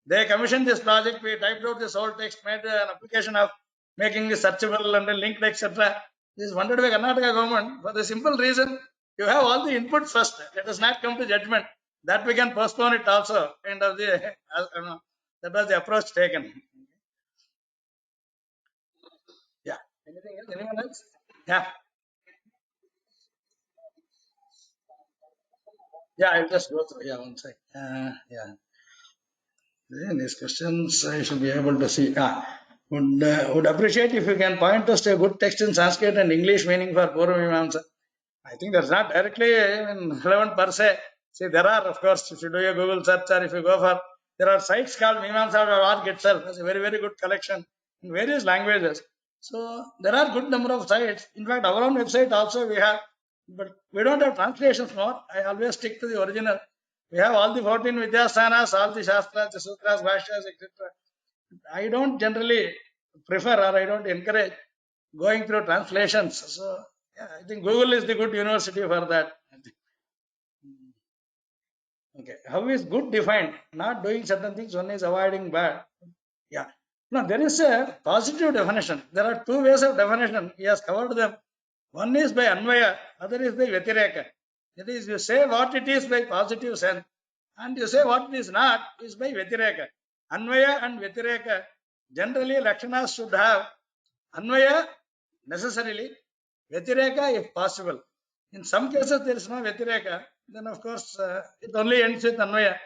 They commissioned this project, we typed out this whole text, made an application of making it searchable and then linked, etc. This is funded by Karnataka government for the simple reason you have all the inputs first. Let us not come to judgment. That we can postpone it also. Kind of the that was the approach taken. Yeah. Anything else? Anyone else? Yeah. Yeah, I'll just go through. Yeah, one sec. Yeah. Then these questions I should be able to see. Would appreciate if you can point us to a good text in Sanskrit and English meaning for Purva Mimamsa. I think that's not directly relevant per se. See, there are, of course, if you do a Google search or if you go for, there are sites called Mimamsa.org itself. It's a very, very good collection in various languages. So there are good number of sites. In fact, our own website also we have, but we don't have translations more. I always stick to the original. We have all the 14 Vidyasanas, all the Shastras, the Sutras, Bhashyas, etc. I don't generally prefer or I don't encourage going through translations. So yeah, I think Google is the good university for that. Okay. How is good defined? Not doing certain things, one is avoiding bad. Yeah. Now there is a positive definition. There are two ways of definition. He has covered them. One is by Anvaya, other is by Vyatireka. That is, you say what it is by positive sense, and you say what it is not is by Vyatireka. Anvaya and Vyatireka, generally Lakshanas should have Anvaya necessarily, Vyatireka if possible. In some cases there is no Vyatireka, then of course it only ends with Anvaya.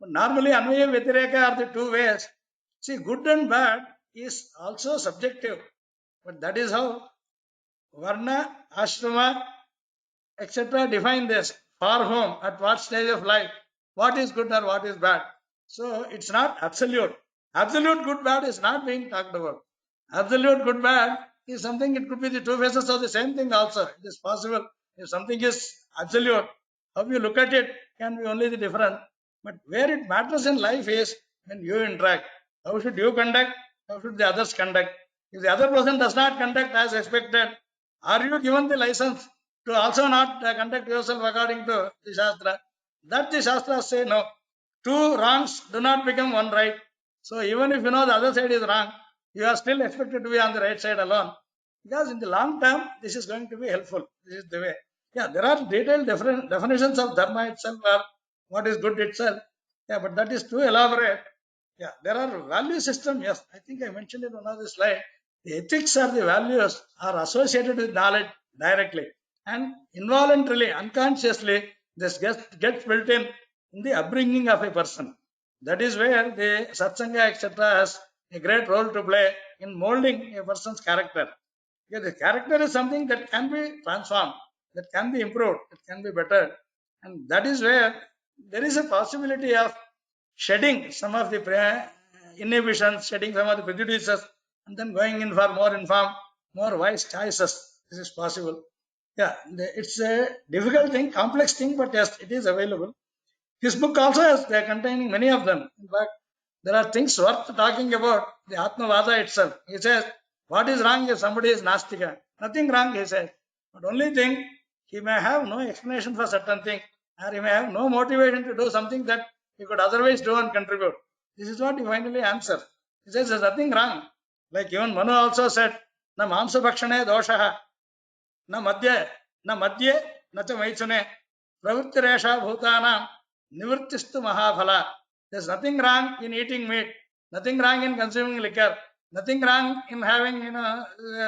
But normally Anvaya and Vyatireka are the two ways. See, good and bad is also subjective, but that is how Varna, Ashrama, etc. define this. For whom, at what stage of life, what is good or what is bad. So it's not absolute. Absolute good bad is not being talked about. Absolute good bad is something, it could be the two faces of the same thing also. It is possible. If something is absolute, how you look at it can be only the difference. But where it matters in life is when you interact. How should you conduct? How should the others conduct? If the other person does not conduct as expected, are you given the license to also not conduct yourself according to the Shastra? That the Shastras say no. Two wrongs do not become one right. So even if you know the other side is wrong, you are still expected to be on the right side alone. Because in the long term, this is going to be helpful. This is the way. Yeah, there are detailed different definitions of dharma itself or what is good itself. Yeah, but that is too elaborate. Yeah, there are value system. Yes, I think I mentioned in one of the slide. The ethics or the values are associated with knowledge directly and involuntarily, unconsciously, this gets built in the upbringing of a person. That is where the satsanga, etc., has a great role to play in molding a person's character. Yeah, the character is something that can be transformed, that can be improved, it can be bettered. And that is where there is a possibility of shedding some of the inhibitions, shedding some of the prejudices, and then going in for more informed, more wise choices. This is possible. Yeah, it's a difficult thing, complex thing, but yes, it is available. His book also has, they are containing many of them. In fact, there are things worth talking about the Atmavada itself. He says, what is wrong if somebody is Nastika? Nothing wrong, he says. But only thing, he may have no explanation for certain thing, or he may have no motivation to do something that he could otherwise do and contribute. This is what he finally answers. He says, there's nothing wrong. Like even Manu also said, na mamsa bhakshane doshaha, na madhye, na madhye, na cha maichune, pravrittiresha bhutanam, nivrittistu mahabhala. There's nothing wrong in eating meat, nothing wrong in consuming liquor, nothing wrong in having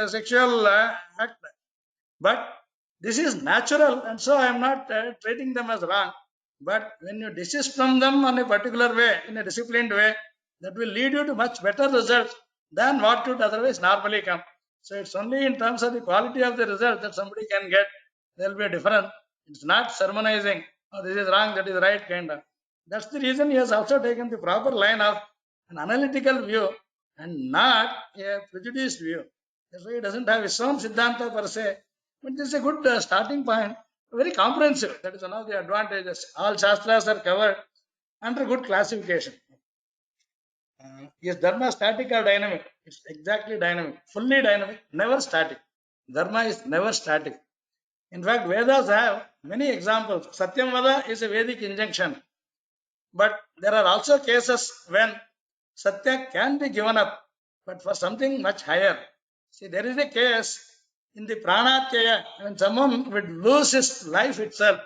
sexual act. But this is natural, and so I am not treating them as wrong. But when you desist from them on a particular way, in a disciplined way, that will lead you to much better results than what would otherwise normally come. So it's only in terms of the quality of the result that somebody can get. There will be a difference. It's not sermonizing. Oh, this is wrong, that is right, kind of. That's the reason he has also taken the proper line of an analytical view and not a prejudiced view. That's why he doesn't have his own Siddhanta per se, but this is a good starting point, very comprehensive. That is one of the advantages. All Shastras are covered under good classification. Is Dharma static or dynamic? It's exactly dynamic, fully dynamic, never static. Dharma is never static. In fact, Vedas have many examples. Satyam is a Vedic injunction. But there are also cases when Satya can be given up, but for something much higher. See, there is a case in the Pranatyaya when someone would lose his life itself.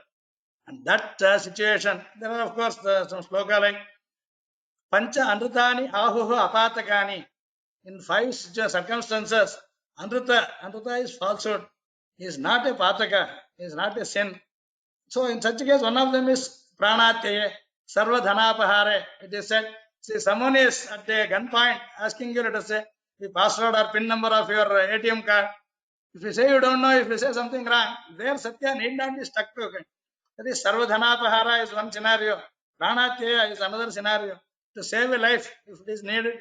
And that situation, there are of course some sloka like Pancha Anrutani Ahuhu Apatakani. In five circumstances, Anruta is falsehood, is not a Pataka, is not a sin. So in such a case, one of them is Pranatyaya, Sarva Dhanapahare. It is said, see, someone is at a gunpoint asking you, let us say, the password or PIN number of your ATM card. If you say you don't know, if you say something wrong, there Satya need not be stuck to it. That is Sarvadhanapahara is one scenario. Pranatyaya is another scenario. To save a life, if it is needed.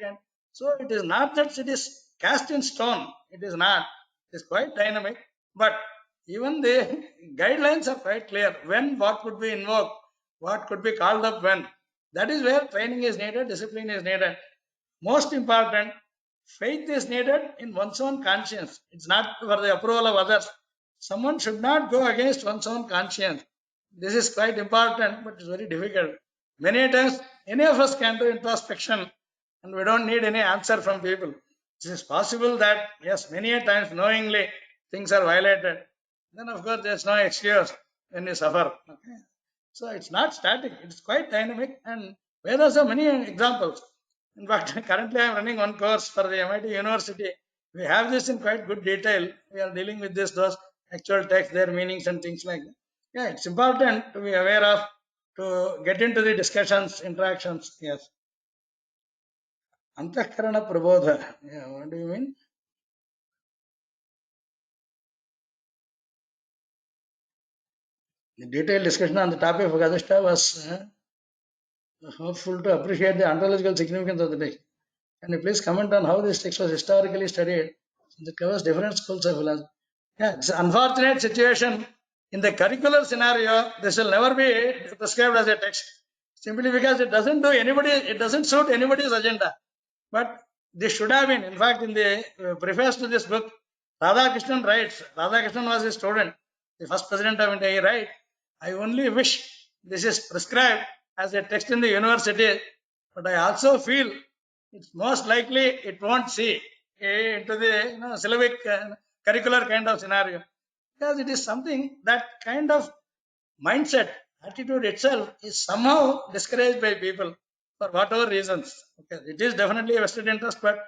So it is not that it is cast in stone. It is not. It is quite dynamic. But even the guidelines are quite clear. When, what could be invoked, what could be called up when. That is where training is needed, discipline is needed. Most important, faith is needed in one's own conscience. It's not for the approval of others. Someone should not go against one's own conscience. This is quite important, but it's very difficult. Many times, any of us can do introspection and we don't need any answer from people. It is possible that, yes, many a times knowingly things are violated. Then, of course, there's no excuse when you suffer. Okay? So it's not static, it's quite dynamic. And Vedas have many examples. In fact, currently I am running one course for the MIT University. We have this in quite good detail. We are dealing with this, those actual text, their meanings and things like that. Yeah, it's important to be aware of, to get into the discussions, interactions. Yes. Antakarana Prabodha. Yeah, what do you mean? The detailed discussion on the topic of Gadishta was hopeful to appreciate the ontological significance of the text. Can you please comment on how this text was historically studied? It covers different schools of philosophy. Yeah, it's an unfortunate situation. In the curricular scenario, this will never be prescribed as a text, simply because it doesn't do anybody, it doesn't suit anybody's agenda. But this should have been. In fact, in the preface to this book, Radhakrishnan writes, Radhakrishnan was his student, the first president of India. He writes, I only wish this is prescribed as a text in the university, but I also feel it's most likely it won't see into the syllabic curricular kind of scenario, because it is something that kind of mindset, attitude itself is somehow discouraged by people for whatever reasons. Okay, it is definitely a vested interest, but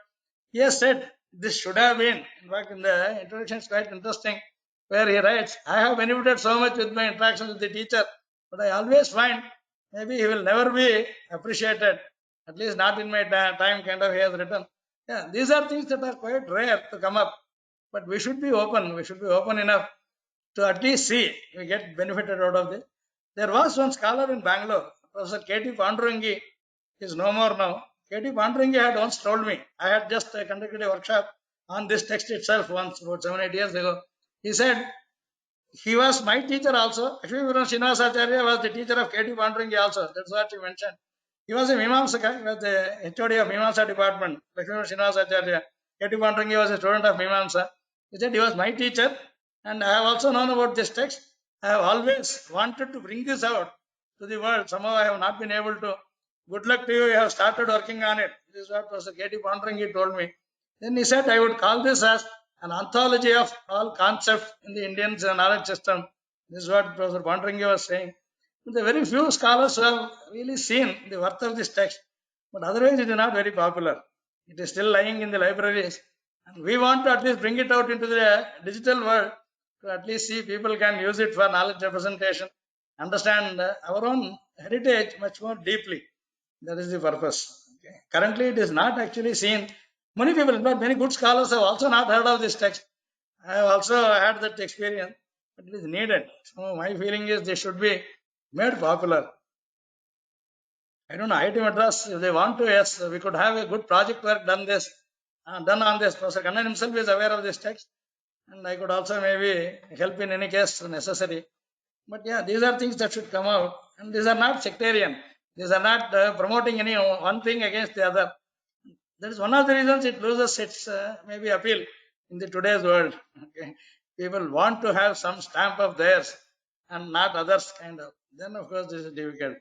he has said this should have been. In fact, in the introduction, it's quite interesting where he writes, I have benefited so much with my interactions with the teacher, but I always find maybe he will never be appreciated, at least not in my time, kind of, he has written. Yeah, these are things that are quite rare to come up, but we should be open. We should be open enough to at least see we get benefited out of this. There was one scholar in Bangalore, Professor K.T. Pandurangi, is no more now. K.T. Pandurangi had once told me, I had just conducted a workshop on this text itself once, about 7-8 years ago. He said, he was my teacher also. Actually, Srinivasacharya was the teacher of K.T. Pandurangi also. That's what he mentioned. He was a Mimamsaka. He was the HOD of Mimamsa department. Lakshmi Srinivasacharya. K.T. Pandurangi was a student of Mimamsa. He said he was my teacher, and I have also known about this text. I have always wanted to bring this out to the world. Somehow I have not been able to. Good luck to you. You have started working on it. This is what Professor K.T. Pandurangi told me. Then he said I would call this as an anthology of all concepts in the Indian knowledge system. This is what Professor Pandurangi was saying. The very few scholars who have really seen the worth of this text, but otherwise it is not very popular. It is still lying in the libraries. And we want to at least bring it out into the digital world to at least see people can use it for knowledge representation, understand our own heritage much more deeply. That is the purpose. Okay. Currently, it is not actually seen. Many people, in fact, many good scholars have also not heard of this text. I have also had that experience, but it is needed. So my feeling is they should be made popular. I don't know, IIT Madras, if they want to, yes, we could have a good project work done on this. Professor Kannan himself is aware of this text, and I could also maybe help in any case necessary. But yeah, these are things that should come out, and these are not sectarian. These are not promoting any one thing against the other. That is one of the reasons it loses its maybe appeal in the today's world. Okay. People want to have some stamp of theirs and not others, kind of. Then, of course, this is difficult.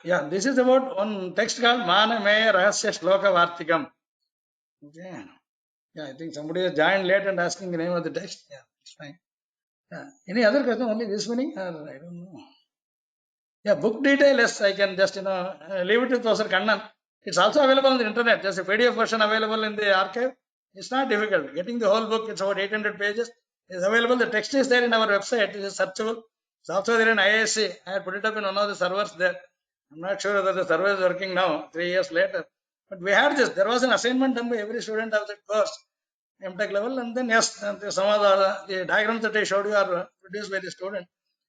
Yeah, this is about one text called Manameya Rahasya Shloka Vartikam. Okay. Yeah, I think somebody has joined late and asking the name of the text. Yeah, it's fine. Yeah. Any other question? Only this many? Or I don't know. Yeah, book detail, yes, I can just, leave it with Professor Kannan. It's also available on the internet. There's a PDF version available in the archive. It's not difficult. Getting the whole book, it's about 800 pages. It's available. The text is there in our website. It is searchable. It's also there in IISc. I had put it up in one of the servers there. I'm not sure whether the survey is working now, 3 years later. But we had this. There was an assignment done by every student of that course, MTech level, and then yes, some of the diagrams that I showed you are produced by the student.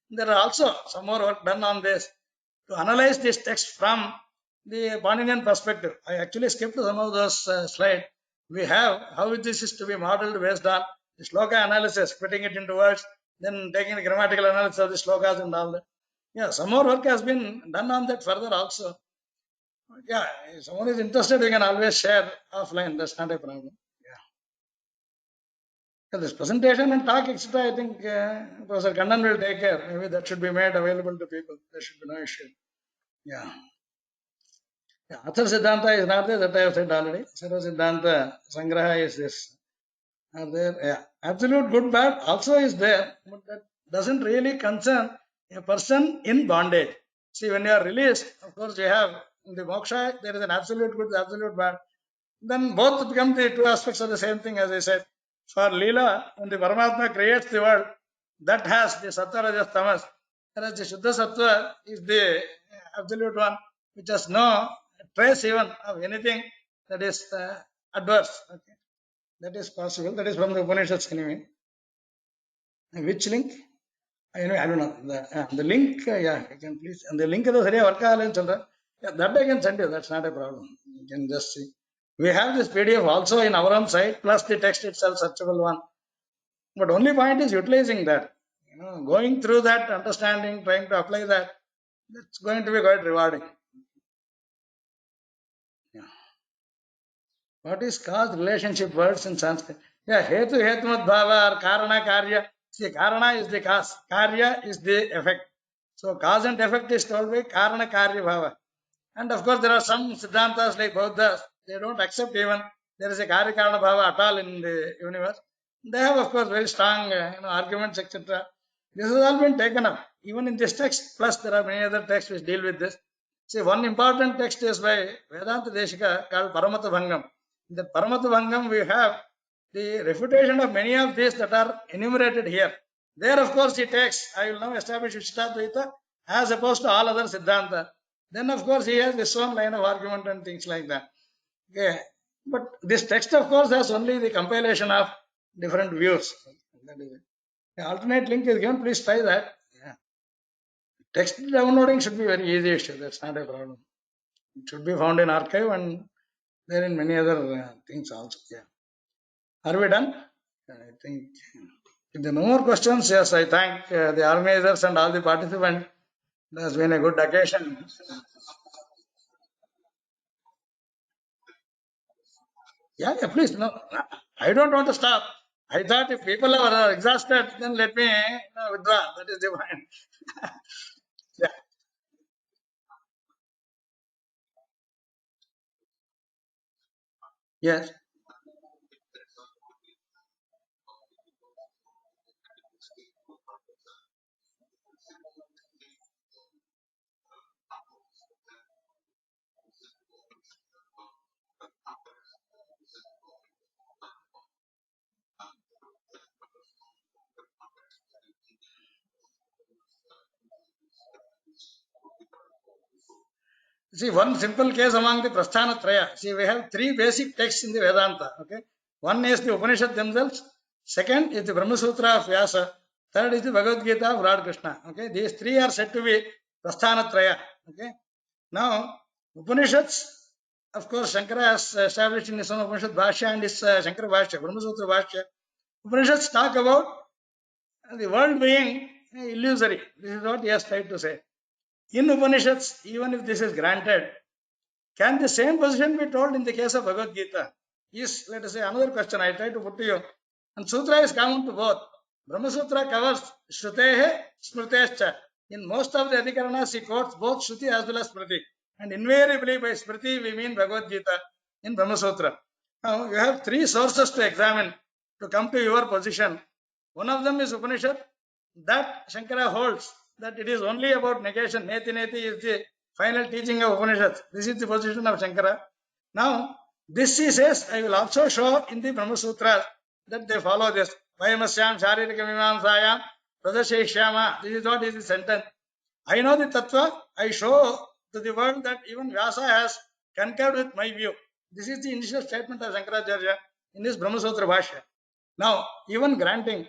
There are also some more work done on this to analyze this text from the Paninian perspective. I actually skipped some of those slides. We have how this is to be modeled based on the sloka analysis, putting it into words, then taking the grammatical analysis of the slokas and all that. Yeah, some more work has been done on that further also. Yeah, if someone is interested, we can always share offline. That's not a problem. Yeah, this presentation and talk, etc. I think Professor Kannan will take care. Maybe that should be made available to people. There should be no issue. Yeah. Yeah, Athar Siddhanta is not there, that I have said already. Sarva Siddhanta Sangraha is this. Are there? Yeah. Absolute good bad also is there, but that doesn't really concern a person in bondage. See, when you are released, of course, you have in the moksha, there is an absolute good, absolute bad. Then both become the two aspects of the same thing, as I said. For Leela, when the Paramatma creates the world, that has the Sattva, Rajas, Tamas, whereas the Shuddha Sattva is the absolute one, which has no trace even of anything that is adverse. Okay. That is possible. That is from the Upanishads anyway. Which link? Anyway, I don't know. The link, yeah, you can please. And the link is the work children. Yeah, that I can send you. That's not a problem. You can just see. We have this PDF also in our own site, plus the text itself, searchable one. But only point is utilizing that. Going through that, understanding, trying to apply that. That's going to be quite rewarding. Yeah. What is cause relationship words in Sanskrit? Yeah, hetu hetumat bhava or karana karya. See, karana is the cause, karya is the effect. So cause and effect is told by karana karya bhava. And of course, there are some Siddhantas like Buddhas, they don't accept even there is a karya karana bhava at all in the universe. They have, of course, very strong arguments, etc. This has all been taken up, even in this text, plus there are many other texts which deal with this. See, one important text is by Vedanta Deshika called Paramata Bhangam. In the Paramata Bhangam, we have the refutation of many of these that are enumerated here. There, of course, he takes, I will now establish Vishishtadvaita as opposed to all other Siddhanta. Then, of course, he has his own line of argument and things like that. Okay. But this text, of course, has only the compilation of different views. That is it. The alternate link is given. Please try that. Yeah. Text downloading should be very easy issue. That's not a problem. It should be found in archive and there in many other things also. Yeah. Are we done? I think if there are no more questions, yes, I thank the organizers and all the participants. It has been a good occasion. Yeah, yeah, please. No, I don't want to stop. I thought if people are exhausted, then let me withdraw. That is the point. Yeah. Yes. See, one simple case among the Prasthana Traya. See, we have three basic texts in the Vedanta. Okay. One is the Upanishad themselves. Second is the Brahma Sutra of Vyasa. Third is the Bhagavad Gita of Lord Krishna. Okay. These three are said to be Prasthana Traya. Okay. Now, Upanishads, of course, Shankara has established in his own Upanishad Bhashya and his Shankara Bhashya, Brahma Sutra Bhashya. Upanishads talk about the world being illusory. This is what he has tried to say. In Upanishads, even if this is granted, can the same position be told in the case of Bhagavad Gita? Is, let us say, another question I try to put to you. And Sutra is common to both. Brahma Sutra covers Shrutehe, Smritescha. In most of the Adhikaranas, he quotes both Shruti as well as Smriti. And invariably by Smriti, we mean Bhagavad Gita in Brahma Sutra. Now, you have three sources to examine to come to your position. One of them is Upanishad. That Shankara holds that it is only about negation. Neti Neti is the final teaching of Upanishads. This is the position of Shankara. Now, this he says, I will also show in the Brahma Sutra that they follow this. Vayamasyam Sharirika Mimamsayam Pradasheshyama. This is what is the sentence. I know the Tattva. I show to the world that even Vyasa has concurred with my view. This is the initial statement of Shankaracharya in his Brahma Sutra Bhashya. Now, even granting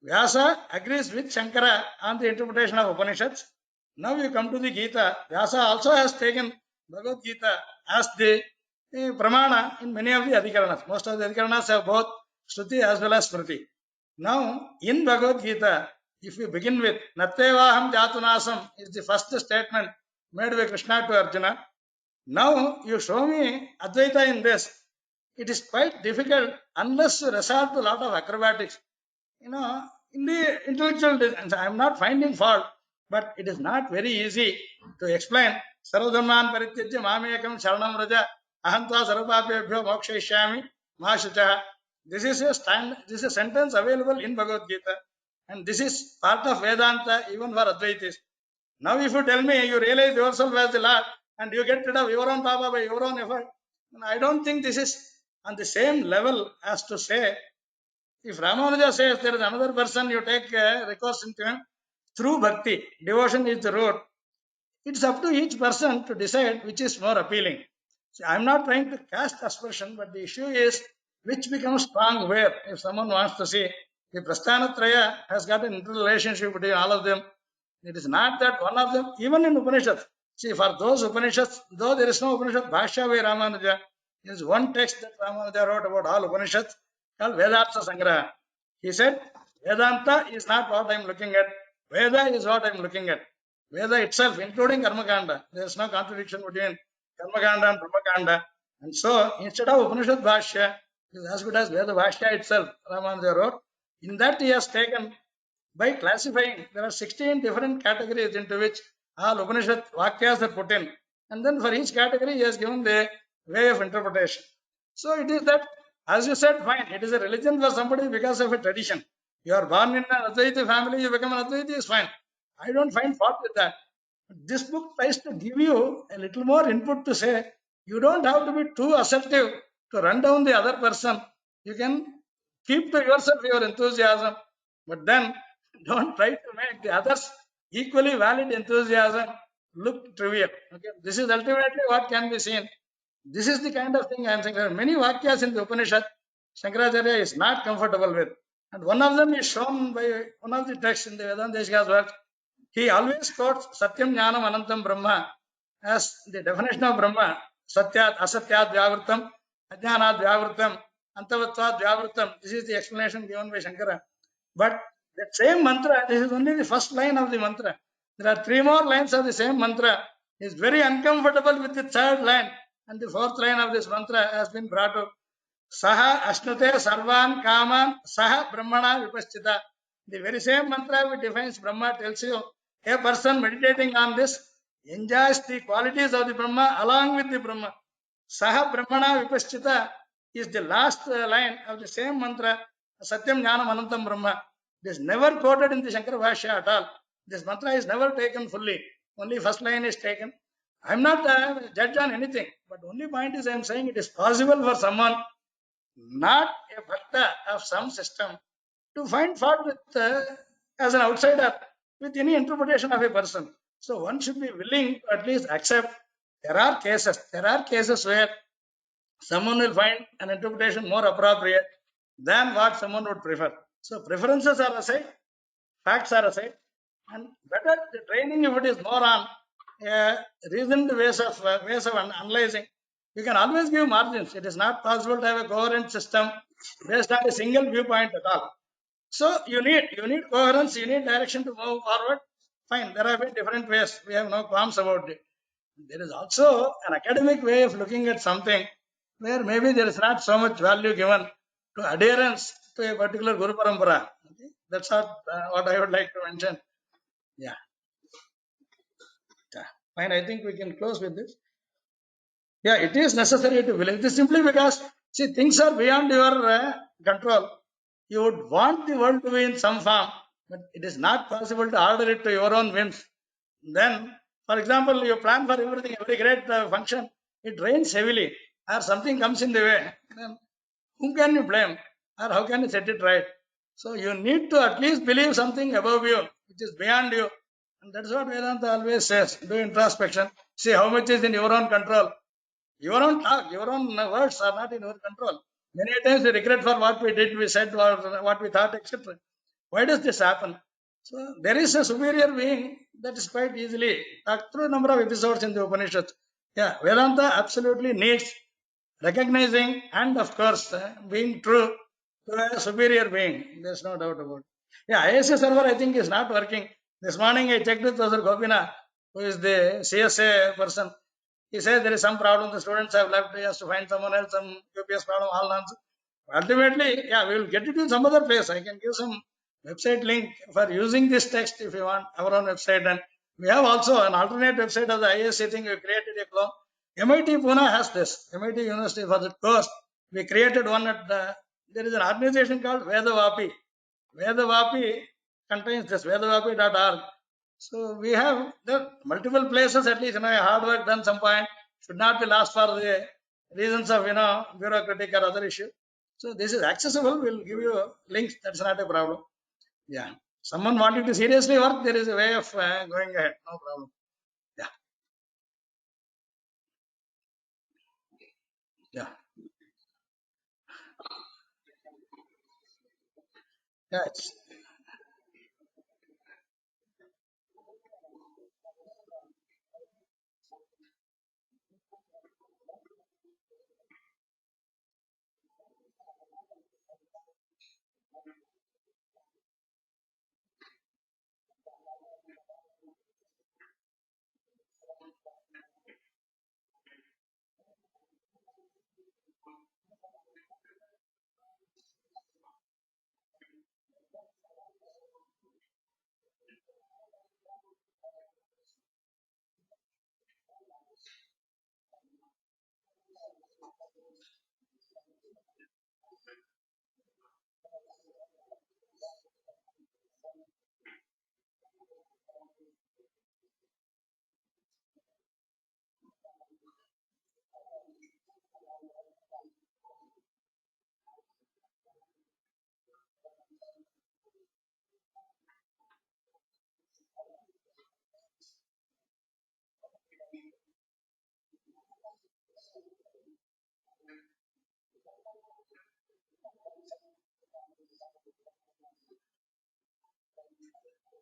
Vyasa agrees with Shankara on the interpretation of Upanishads. Now you come to the Gita. Vyasa also has taken Bhagavad Gita as the pramana in many of the Adhikaranas. Most of the Adhikaranas have both Shruti as well as Smriti. Now, in Bhagavad Gita, if we begin with Nattevaham Jatunasam is the first statement made by Krishna to Arjuna. Now you show me Advaita in this. It is quite difficult unless you resort to a lot of acrobatics. In the intellectual, I am not finding fault, but it is not very easy to explain. Sarvadharman parityajya mamekam sharanam raja ahantva sarvapapebhyo mokshayishyami ma shucha. This is a this is a sentence available in Bhagavad Gita, and this is part of Vedanta even for Advaitis. Now, if you tell me you realize yourself as the Lord and you get rid of your own Papa by your own effort, I don't think this is on the same level as to say, if Ramanuja says there is another person you take recourse into him through bhakti, devotion is the road. It's up to each person to decide which is more appealing. So I'm not trying to cast aspersion, but the issue is which becomes strong where. If someone wants to see the Prasthanatraya has got an interrelationship between all of them, it is not that one of them, even in Upanishads. See, for those Upanishads, though there is no Upanishad Bhashya by Ramanuja, there is one text that Ramanuja wrote about all Upanishads called Vedartha Sangraha. He said, Vedanta is not what I am looking at. Veda is what I am looking at. Veda itself, including Karmakanda. There is no contradiction between Karmakanda and Brahmakanda. And so, instead of Upanishad Bhashya, it is as good as Veda Bhashya itself, Ramanuja wrote. In that he has taken, by classifying, there are 16 different categories into which all Upanishad Vakyas are put in. And then for each category, he has given the way of interpretation. So it is that, as you said, fine, it is a religion for somebody because of a tradition. You are born in an Advaita family, you become an Advaita, is fine. I don't find fault with that. This book tries to give you a little more input to say, you don't have to be too assertive to run down the other person. You can keep to yourself your enthusiasm, but then don't try to make the others equally valid enthusiasm look trivial. Okay, this is ultimately what can be seen. This is the kind of thing I am saying. There are many Vakyas in the Upanishad Shankaracharya is not comfortable with. And one of them is shown by one of the texts in the Vedanta Deshika's work. He always quotes Satyam Jnanam Anantam Brahma as the definition of Brahma. Satyat, Asatyat Vyavritam, Ajnanat Vyavritam, Antavatvat Vyavritam. This is the explanation given by Shankara. But that same mantra, this is only the first line of the mantra. There are 3 more lines of the same mantra. He is very uncomfortable with the 3rd line. And the 4th line of this mantra has been brought up. Saha Ashnute Sarvan Kaman Saha Brahmana Vipaschita. The very same mantra which defines Brahma tells you a person meditating on this enjoys the qualities of the Brahma along with the Brahma. Saha Brahmana Vipaschita is the last line of the same mantra, Satyam Jnanam Anantam Brahma. This is never quoted in the Shankara Bhashya at all. This mantra is never taken fully. Only first line is taken. I am not a judge on anything, but only point is I am saying it is possible for someone not a bhakta of some system to find fault with, as an outsider, with any interpretation of a person. So one should be willing to at least accept there are cases where someone will find an interpretation more appropriate than what someone would prefer. So preferences are aside, facts are aside, and better the training if it is more on reasoned ways of analyzing. You can always give margins. It is not possible to have a coherent system based on a single viewpoint at all. So you need coherence, you need direction to move forward. Fine, there have been different ways. We have no qualms about it. There is also an academic way of looking at something where maybe there is not so much value given to adherence to a particular Guru Parampara. Okay? That's what I would like to mention. Yeah. Fine, I think we can close with this. Yeah, it is necessary to believe. It is simply because, see, things are beyond your control. You would want the world to be in some form, but it is not possible to order it to your own whims. Then, for example, you plan for everything, every great function, it rains heavily, or something comes in the way. Then, whom can you blame? Or how can you set it right? So, you need to at least believe something above you, which is beyond you. And that's what Vedanta always says, do introspection. See how much is in your own control. Your own talk, your own words are not in your control. Many times we regret for what we did, we said, or what we thought, etc. Why does this happen? So there is a superior being that is quite easily talked through a number of episodes in the Upanishads. Yeah, Vedanta absolutely needs recognizing and, of course, being true to a superior being. There's no doubt about it. Yeah, ISA server I think is not working. This morning I checked with Professor Gopinath, who is the CSA person. He says there is some problem. The students have left. He has to find someone else. Some UPS problem. All nonsense. Ultimately, yeah, we will get it in some other place. I can give some website link for using this text if you want our own website. And we have also an alternate website of the ISC thing. We created a clone. MIT Pune has this. MIT University for the course. We created one at the. There is an organization called Vedavapi. Vedavapi contains this. Vedavapi.org. So we have the multiple places at least, hard work done some point should not be lost for the reasons of, bureaucratic or other issue. So this is accessible. We'll give you links. That's not a problem. Yeah. Someone wanting to seriously work, there is a way of going ahead. No problem. Yeah. Yeah. Yeah.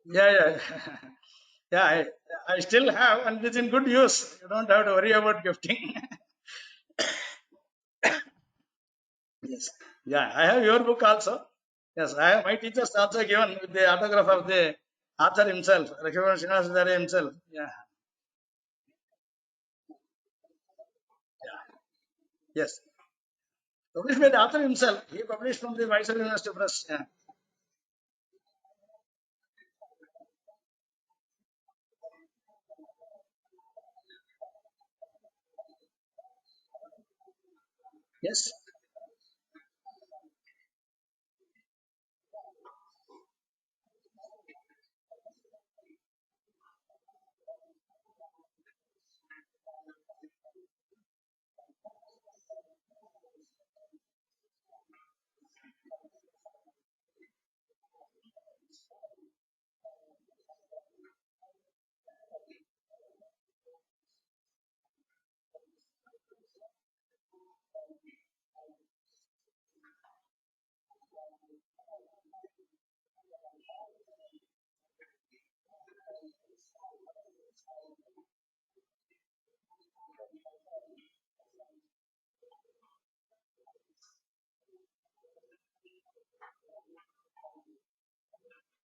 Yeah. Yeah. Yeah. I still have, and it's in good use. You don't have to worry about gifting. Yes. Yeah, I have your book also. Yes, I have my teachers also given with the autograph of the author himself, Rakhivan Srinivasacharya himself. Yeah. Yeah. Yes. Published by the author himself. He published from the Mysore University Press. Yeah. Yes.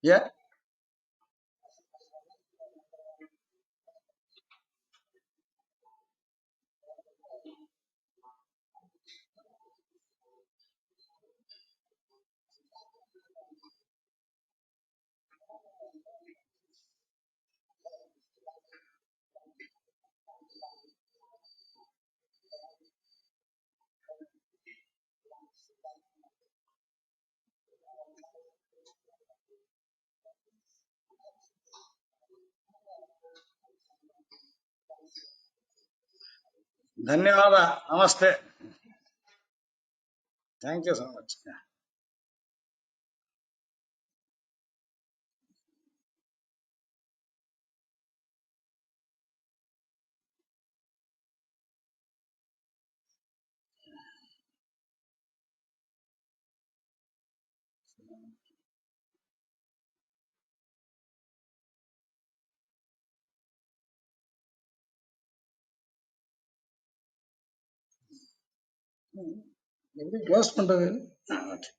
Yeah. Dhanyavada. Namaste. Thank you so much. Yeah. எப்படி close பண்றது? Okay.